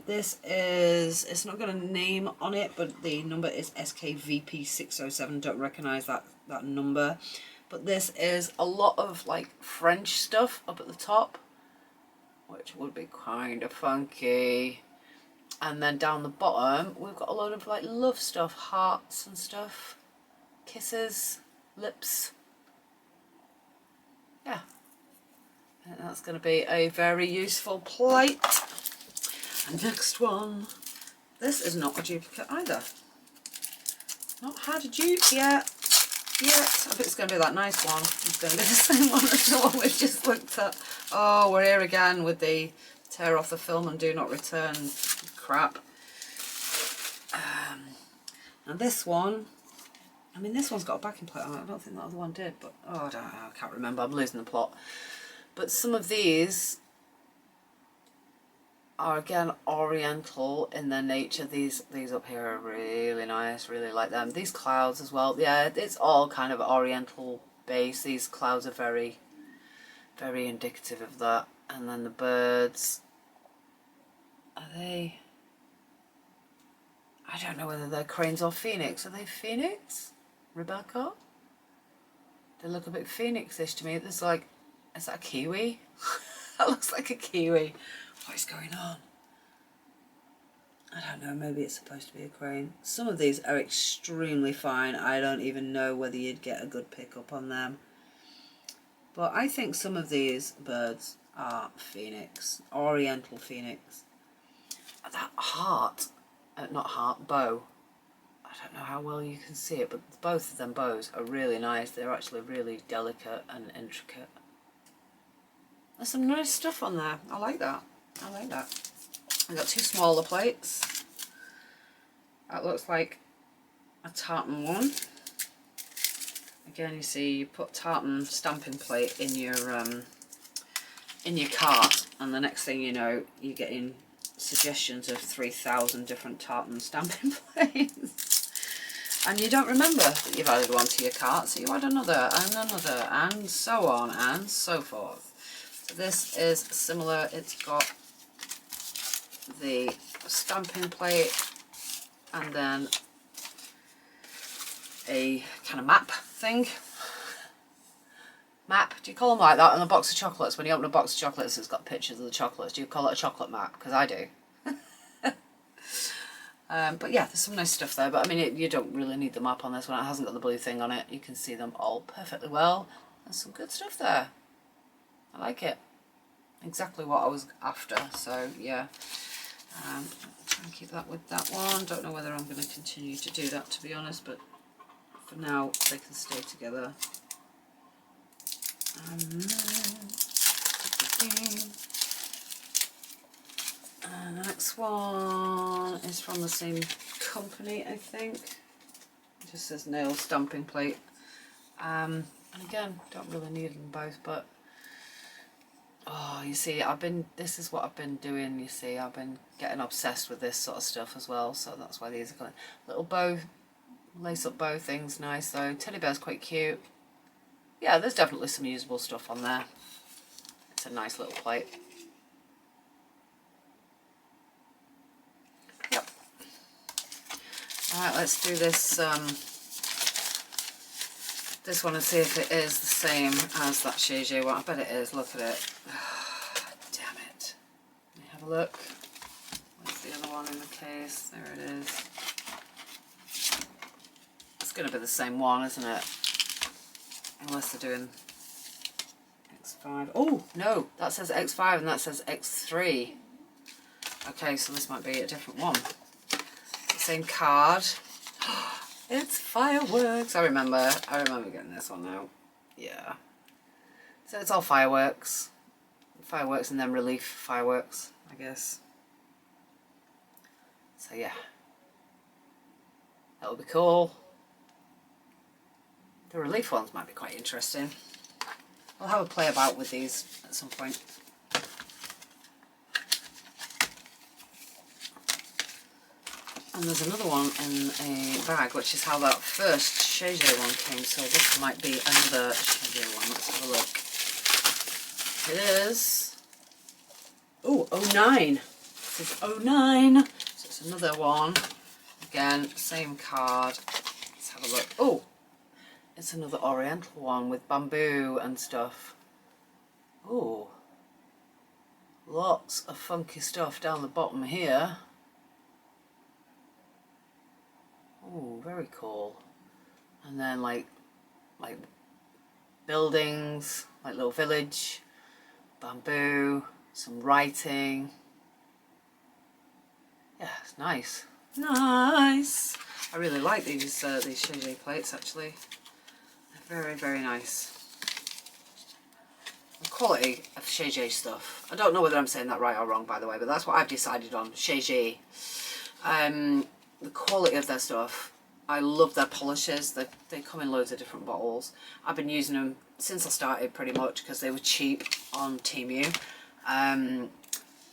S1: This is, it's not got a name on it, but the number is SKVP607. Don't recognise that number. But this is a lot of like French stuff up at the top, which would be kind of funky. And then down the bottom, we've got a load of like love stuff, hearts and stuff, kisses, lips. Yeah, and that's going to be a very useful plate. And next one, this is not a duplicate either. Not had a dupe yet. I think it's going to be that nice one. It's going to be the same one as the one we just looked at. Oh, we're here again with the tear off the film and do not return crap. And this one, I mean, this one's got a backing plate on it. I don't think that other one did, but oh, I don't know, I can't remember. I'm losing the plot. But some of these are again oriental in their nature. These up here are really nice, really like them. These clouds as well, yeah, it's all kind of oriental base. These clouds are very, very indicative of that. And then the birds, are they, I don't know whether they're cranes or phoenix. Are they phoenix? Rebecca? They look a bit phoenix-ish to me. There's like, is that a kiwi? That looks like a kiwi. What is going on? I don't know, maybe it's supposed to be a crane. Some of these are extremely fine. I don't even know whether you'd get a good pick up on them. But I think some of these birds are phoenix, oriental phoenix. That heart, not heart, bow. I don't know how well you can see it, but both of them bows are really nice. They're actually really delicate and intricate. There's some nice stuff on there. I like that. I like that. I've got two smaller plates. That looks like a tartan one. Again, you see, you put tartan stamping plate in your cart, and the next thing you know, you're getting suggestions of 3,000 different tartan stamping plates. And you don't remember that you've added one to your cart, so you add another and another, and so on and so forth. So this is similar. It's got the stamping plate and then a kind of map thing. Map, do you call them like that on a box of chocolates? When you open a box of chocolates, it's got pictures of the chocolates. Do you call it a chocolate map? Because I do. But yeah, there's some nice stuff there. But I mean, you don't really need the map on this one. It hasn't got the blue thing on it. You can see them all perfectly well. There's some good stuff there. I like it. Exactly what I was after. So yeah, try and keep that with that one. Don't know whether I'm going to continue to do that, to be honest. But for now, they can stay together. And the next one is from the same company, I think. It just says nail stamping plate. And again, don't really need them both, but oh, you see, this is what I've been doing, you see, I've been getting obsessed with this sort of stuff as well, so that's why these are kind of little bow, lace up bow things, nice though. Teddy bear's quite cute. Yeah, there's definitely some usable stuff on there. It's a nice little plate. Yep. Alright, let's do this this one and see if it is the same as that Shege one. I bet it is, look at it. Damn it. Let me have a look. Where's the other one in the case? There it is. It's going to be the same one, isn't it? Unless they're doing X5. Oh, no, that says X5 and that says X3. Okay, so this might be a different one. Same card. It's fireworks. I remember getting this one now. Yeah. So it's all fireworks. Fireworks and then relief fireworks, I guess. So yeah. That'll be cool. The relief ones might be quite interesting. I'll have a play about with these at some point. And there's another one in a bag, which is how that first Shege one came, so this might be another Shege one. Let's have a look. It is... oh, 09. This is 09, so it's another one. Again, same card. Let's have a look. Oh, it's another oriental one with bamboo and stuff. Oh, lots of funky stuff down the bottom here. Oh, very cool. And then like buildings, like little village, bamboo, some writing. Yeah, it's nice. Nice. I really like these Shege plates actually. They're very, very nice. The quality of Shege stuff. I don't know whether I'm saying that right or wrong, by the way, but that's what I've decided on. Shege. The quality of their stuff. I love their polishes. They come in loads of different bottles. I've been using them since I started pretty much because they were cheap on Temu.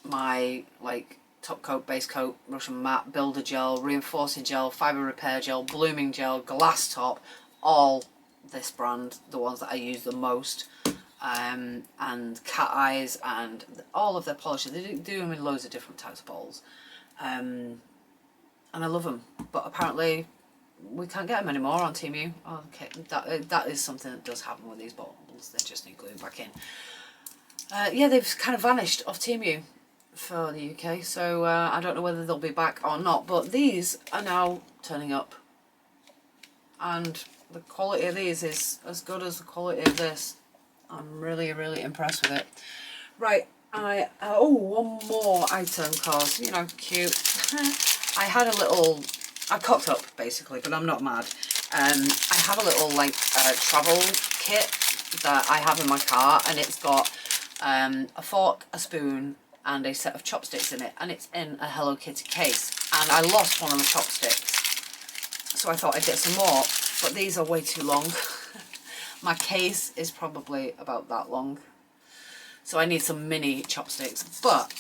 S1: My like top coat, base coat, Russian matte, builder gel, reinforcing gel, fibre repair gel, blooming gel, glass top, all this brand, the ones that I use the most. And cat eyes and all of their polishes. They do them in loads of different types of bottles. And I love them. But apparently we can't get them anymore on Temu. Okay, that is something that does happen with these bottles. They just need gluing back in. Yeah, they've kind of vanished off Temu for the UK, so I don't know whether they'll be back or not, but these are now turning up, and the quality of these is as good as the quality of this. I'm really, really impressed with it. Right, oh, one more item, cause, you know, cute. I had a little, I cocked up basically, but I'm not mad. I have a little like travel kit that I have in my car, and it's got a fork, a spoon, and a set of chopsticks in it, and it's in a Hello Kitty case. And I lost one of the chopsticks, so I thought I'd get some more, but these are way too long. My case is probably about that long, so I need some mini chopsticks. But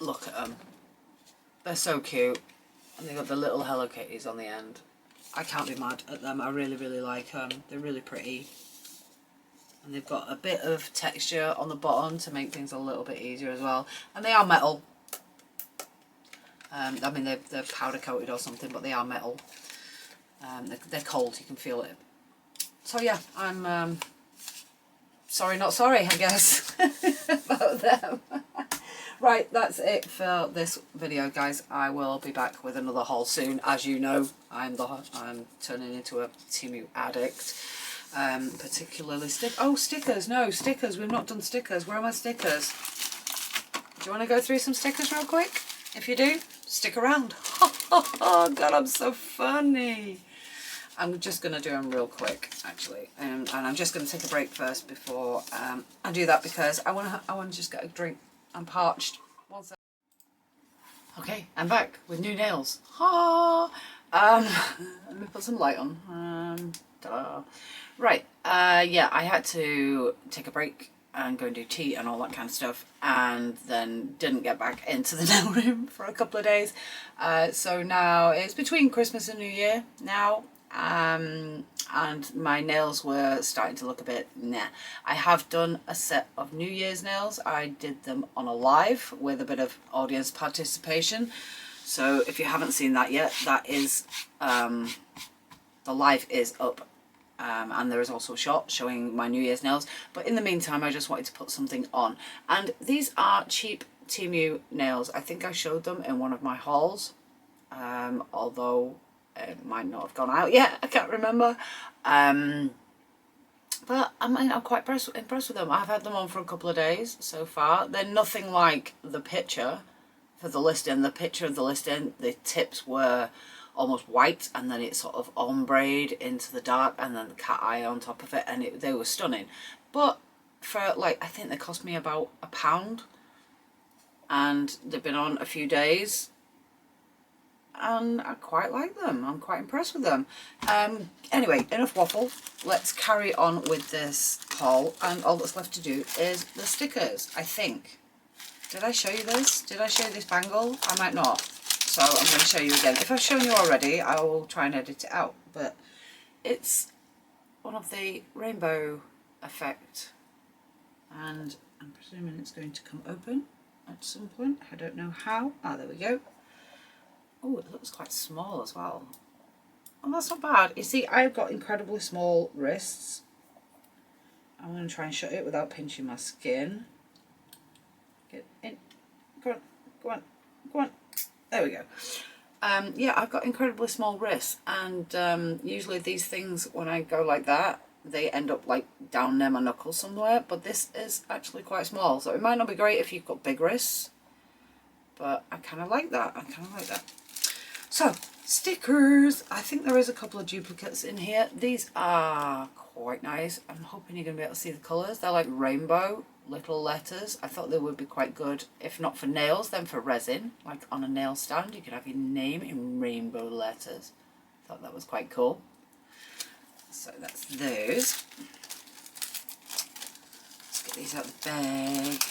S1: look at them, they're so cute, and they've got the little Hello Kitties on the end. I can't be mad at them. I really, really like them. They're really pretty. And they've got a bit of texture on the bottom to make things a little bit easier as well. And they are metal. I mean, they're powder coated or something, but they are metal. They're cold, you can feel it. So yeah, I'm sorry not sorry, I guess, about them. Right, that's it for this video, guys. I will be back with another haul soon. As you know, I'm turning into a Temu addict. Particularly stickers. No, stickers. We've not done stickers. Where are my stickers? Do you want to go through some stickers real quick? If you do, stick around. Oh God, I'm so funny. I'm just going to do them real quick, actually, and I'm just going to take a break first before I do that, because I want to just get a drink. I'm parched. One second. Okay, I'm back with new nails. Let me put some light on. Right, yeah, I had to take a break and go and do tea and all that kind of stuff, and then didn't get back into the nail room for a couple of days. So now it's between Christmas and New Year now. And my nails were starting to look a bit nah. I have done a set of New Year's nails. I did them on a live with a bit of audience participation. So if you haven't seen that yet, that is the live is up, and there is also a shot showing my New Year's nails. But in the meantime, I just wanted to put something on, and these are cheap Temu nails. I think I showed them in one of my hauls, although it might not have gone out yet, I can't remember. But I mean, I'm quite impressed with them. I've had them on for a couple of days so far. They're nothing like the picture for the listing. The picture of the listing, the tips were almost white, and then it sort of ombre'd into the dark, and then the cat eye on top of it, and they were stunning. But for like, I think they cost me about £1, and they've been on a few days, and I quite like them. I'm quite impressed with them. Anyway, enough waffle. Let's carry on with this haul, and all that's left to do is the stickers, I think. Did I show you this? Did I show you this bangle? I might not. So I'm going to show you again. If I've shown you already, I will try and edit it out. But it's one of the rainbow effect, and I'm presuming it's going to come open. at some point. I don't know how. Ah, there we go. Oh, it looks quite small as well. Oh, that's not bad. You see, I've got incredibly small wrists. I'm going to try and shut it without pinching my skin. Get in. Go on, go on, go on. There we go. Yeah, I've got incredibly small wrists, and usually these things, when I go like that, they end up like down near my knuckles somewhere, but this is actually quite small, so it might not be great if you've got big wrists, but I kind of like that. I kind of like that. So, stickers. I think there is a couple of duplicates in here. These are quite nice. I'm hoping you're going to be able to see the colours. They're like rainbow little letters. I thought they would be quite good, if not for nails, then for resin. Like on a nail stand, you could have your name in rainbow letters. Thought that was quite cool. So that's those. Let's get these out of the bag.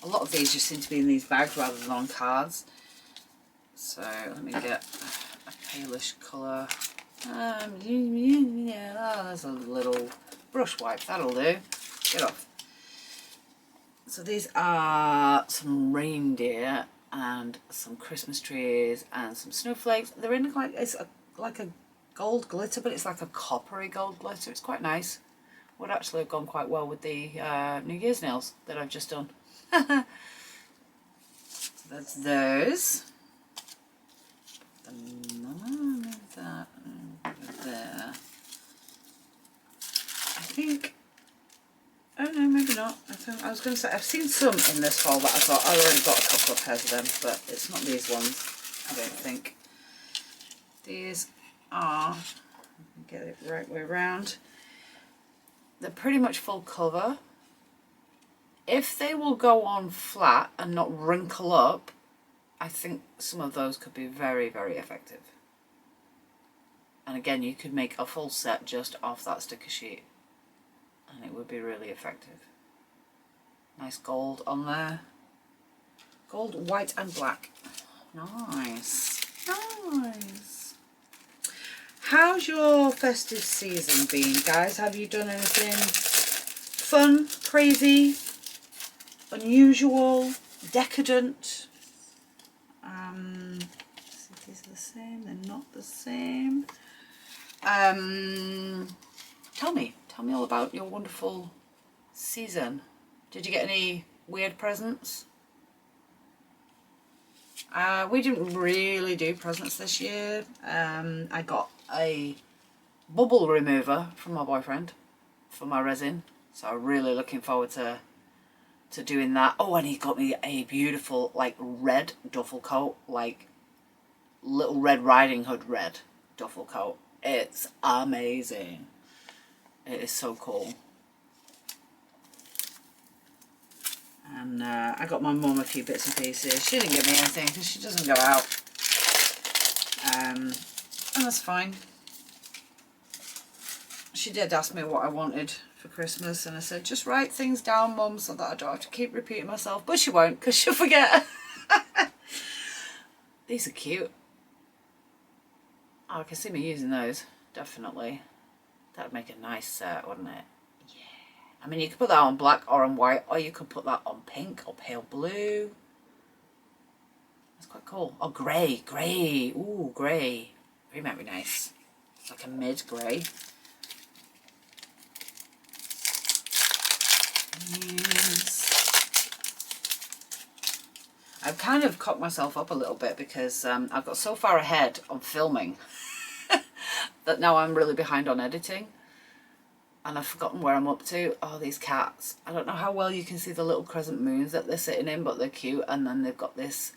S1: A lot of these just seem to be in these bags rather than on cards. So let me get a palish colour. Yeah, oh, there's a little brush wipe, that'll do. Get off. So these are some reindeer and some Christmas trees and some snowflakes. They're in like, it's like a gold glitter, but it's like a coppery gold glitter. It's quite nice. Would actually have gone quite well with the New Year's nails that I've just done. So that's those. That there. I think. Oh no, maybe not. I was going to say I've seen some in this haul that I thought I already got a couple of pairs of them, but it's not these ones. I don't think. These are. Get it the right way around. They're pretty much full cover. If they will go on flat and not wrinkle up, I think some of those could be very, very effective. And again, you could make a full set just off that sticker sheet and it would be really effective. Nice gold on there. Gold, white and black. Nice. Nice. How's your festive season been, guys? Have you done anything fun, crazy, unusual, decadent? These are the same, they're not the same. Tell me all about your wonderful season. Did you get any weird presents? We didn't really do presents this year. I got a bubble remover from my boyfriend for my resin, so I'm really looking forward to doing that. Oh, and he got me a beautiful like red duffel coat, like Little Red Riding Hood red duffel coat. It's amazing. It is so cool. And I got my mum a few bits and pieces. She didn't give me anything because she doesn't go out. And that's fine. She did ask me what I wanted for Christmas, and I said, just write things down, Mum, so that I don't have to keep repeating myself. But she won't, because she'll forget. These are cute. Oh, I can see me using those, definitely. That'd make a nice set, wouldn't it? Yeah. I mean, you could put that on black or on white, or you could put that on pink or pale blue. That's quite cool. Or grey, grey. Ooh, grey. Grey might be nice. It's like a mid-grey. Yes. I've kind of cocked myself up a little bit because I've got so far ahead on filming that now I'm really behind on editing. And I've forgotten where I'm up to. Oh, these cats. I don't know how well you can see the little crescent moons that they're sitting in, but they're cute. And then they've got this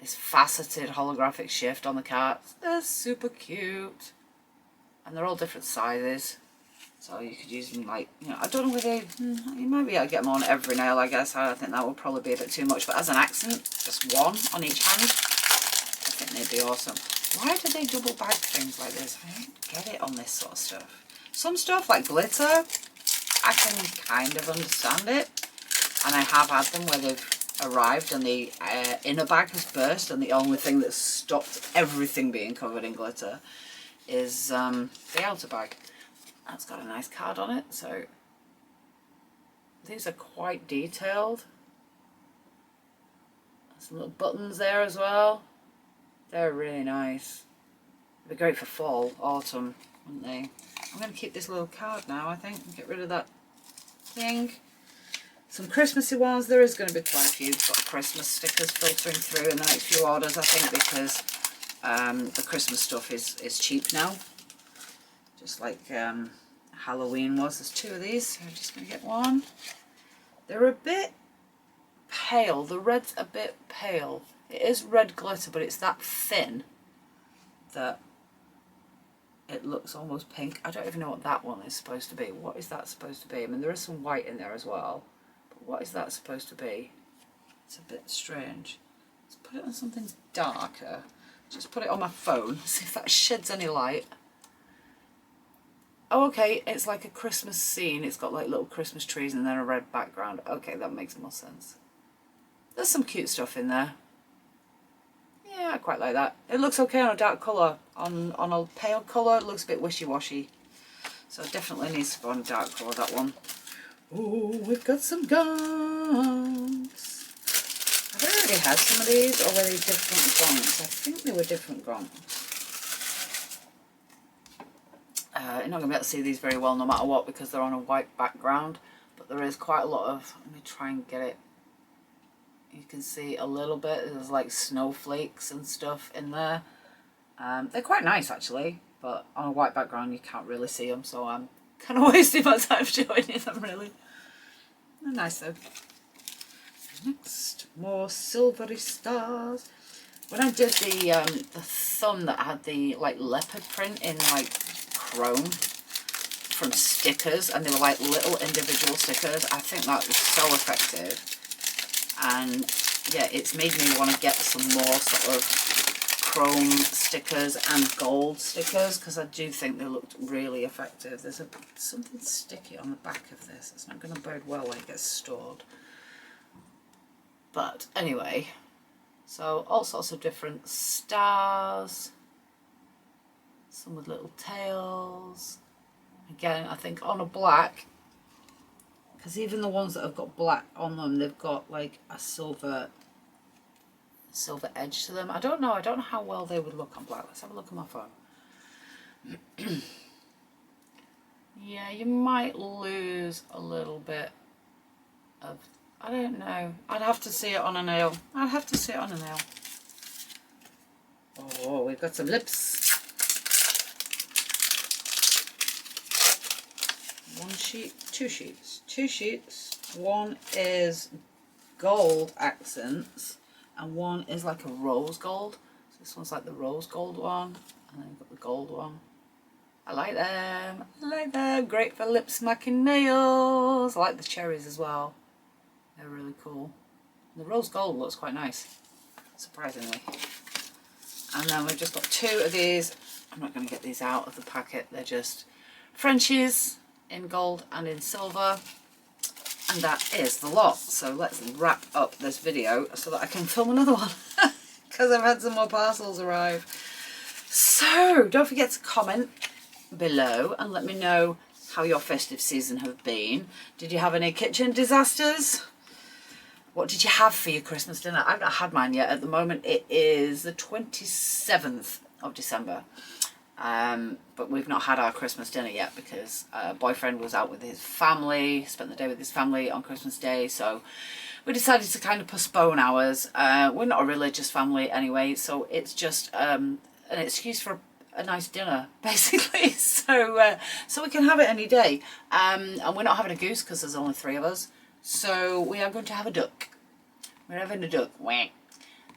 S1: faceted holographic shift on the cats. They're super cute. And they're all different sizes. So you could use them like, you know, I don't know whether you might be able to get them on every nail, I guess. I think that would probably be a bit too much. But as an accent, just one on each hand, I think they'd be awesome. Why do they double bag things like this? I don't get it on this sort of stuff. Some stuff like glitter, I can kind of understand it. And I have had them where they've arrived and the inner bag has burst, and the only thing that's stopped everything being covered in glitter is the outer bag. That's got a nice card on it, so these are quite detailed. Some little buttons there as well. They're really nice. They're great for fall, autumn, wouldn't they? I'm going to keep this little card now, I think, and get rid of that thing. Some Christmassy ones. There is going to be quite a few sort of Christmas stickers filtering through in the next few orders, I think, because the Christmas stuff is cheap now. Just like Halloween was. There's 2 of these, so I'm just going to get one. They're a bit pale. The red's a bit pale. It is red glitter, but it's that thin that it looks almost pink. I don't even know what that one is supposed to be. What is that supposed to be? I mean, there is some white in there as well. But what is that supposed to be? It's a bit strange. Let's put it on something darker. Just put it on my phone. See if that sheds any light. Oh, okay. It's like a Christmas scene. It's got like little Christmas trees and then a red background. Okay, that makes more sense. There's some cute stuff in there. Yeah, I quite like that. It looks okay on a dark colour. On a pale colour, it looks a bit wishy-washy. So it definitely needs to go on a dark colour, that one. Oh, we've got some gongs. Have I already had some of these, or were they different gongs? I think they were different gongs. You're not going to be able to see these very well no matter what because they're on a white background. But there is quite a lot of... Let me try and get it. You can see a little bit. There's like snowflakes and stuff in there. They're quite nice actually, but on a white background you can't really see them, so I'm kind of wasting my time showing you them really. They're nice though. Next, more silvery stars. When I did the thumb that had the like leopard print in like chrome from stickers, and they were like little individual stickers, I think that was so effective. And yeah, it's made me want to get some more sort of chrome stickers and gold stickers because I do think they looked really effective. There's something sticky on the back of this. It's not going to bode well when it gets stored. But anyway, so all sorts of different stars. Some with little tails. Again, I think on a black, because even the ones that have got black on them, they've got like a silver edge to them. I don't know how well they would look on black. Let's have a look at my phone. Yeah, you might lose a little bit of, I don't know. I'd have to see it on a nail. I'd have to see it on a nail. Oh, we've got some lips. One sheet, 2 sheets. 2 sheets. One is gold accents and one is like a rose gold. So this one's like the rose gold one, and then you've got the gold one. I like them. I like them. Great for lip smacking nails. I like the cherries as well. They're really cool. The rose gold looks quite nice, surprisingly. And then we've just got 2 of these. I'm not going to get these out of the packet. They're just Frenchies in gold and in silver. And that is the lot. So let's wrap up this video so that I can film another one because I've had some more parcels arrive. So don't forget to comment below and let me know how your festive season have been. Did you have any kitchen disasters? What did you have for your Christmas dinner? I've not had mine yet. At the moment it is the 27th of December. But we've not had our Christmas dinner yet because boyfriend was out with his family, spent the day with his family on Christmas Day, so we decided to kind of postpone ours. We're not a religious family anyway, so it's just an excuse for a nice dinner, basically. So we can have it any day. And we're not having a goose because there's only 3 of us, so we are going to have a duck. We're having a duck.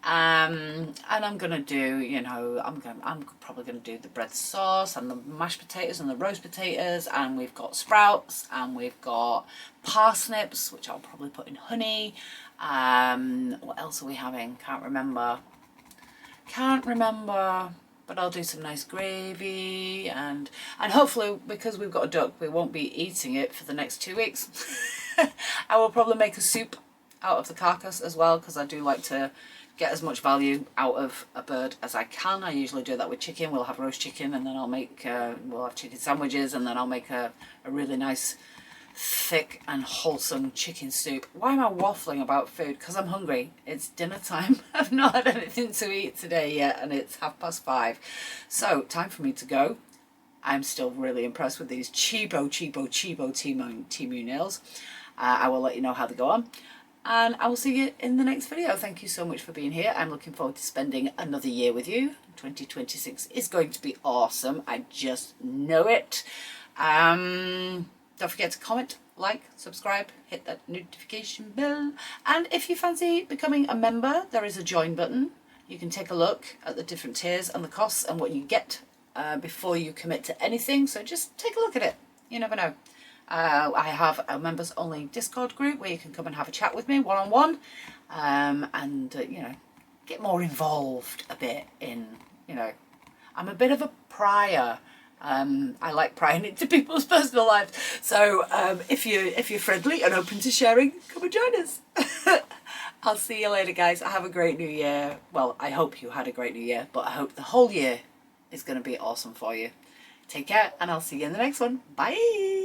S1: And I'm gonna do, you know, I'm probably gonna do the bread sauce and the mashed potatoes and the roast potatoes, and we've got sprouts and we've got parsnips, which I'll probably put in honey. What else are we having? Can't remember, but I'll do some nice gravy, and hopefully, because we've got a duck, we won't be eating it for the next 2 weeks. I will probably make a soup out of the carcass as well, because I do like to get as much value out of a bird as I can. I usually do that with chicken. We'll have roast chicken, and then I'll make we'll have chicken sandwiches, and then I'll make a really nice thick and wholesome chicken soup. Why am I waffling about food? Because I'm hungry. It's dinner time. I've not had anything to eat today yet, and it's 5:30. So time for me to go. I'm still really impressed with these cheapo Temu nails. I will let you know how they go on, and I will see you in the next video. Thank you so much for being here. I'm looking forward to spending another year with you. 2026 is going to be awesome. I just know it. Don't forget to comment, like, subscribe, hit that notification bell, and if you fancy becoming a member, there is a join button. You can take a look at the different tiers and the costs and what you get before you commit to anything, so just take a look at it. You never know. I have a members only Discord group where you can come and have a chat with me one-on-one, and you know, get more involved a bit in, you know, I'm a bit of a prior. I like prying into people's personal lives, so if you're friendly and open to sharing, come and join us. I'll see you later, guys. Have a great new year. Well, I hope you had a great new year, but I hope the whole year is going to be awesome for you. Take care, and I'll see you in the next one. Bye.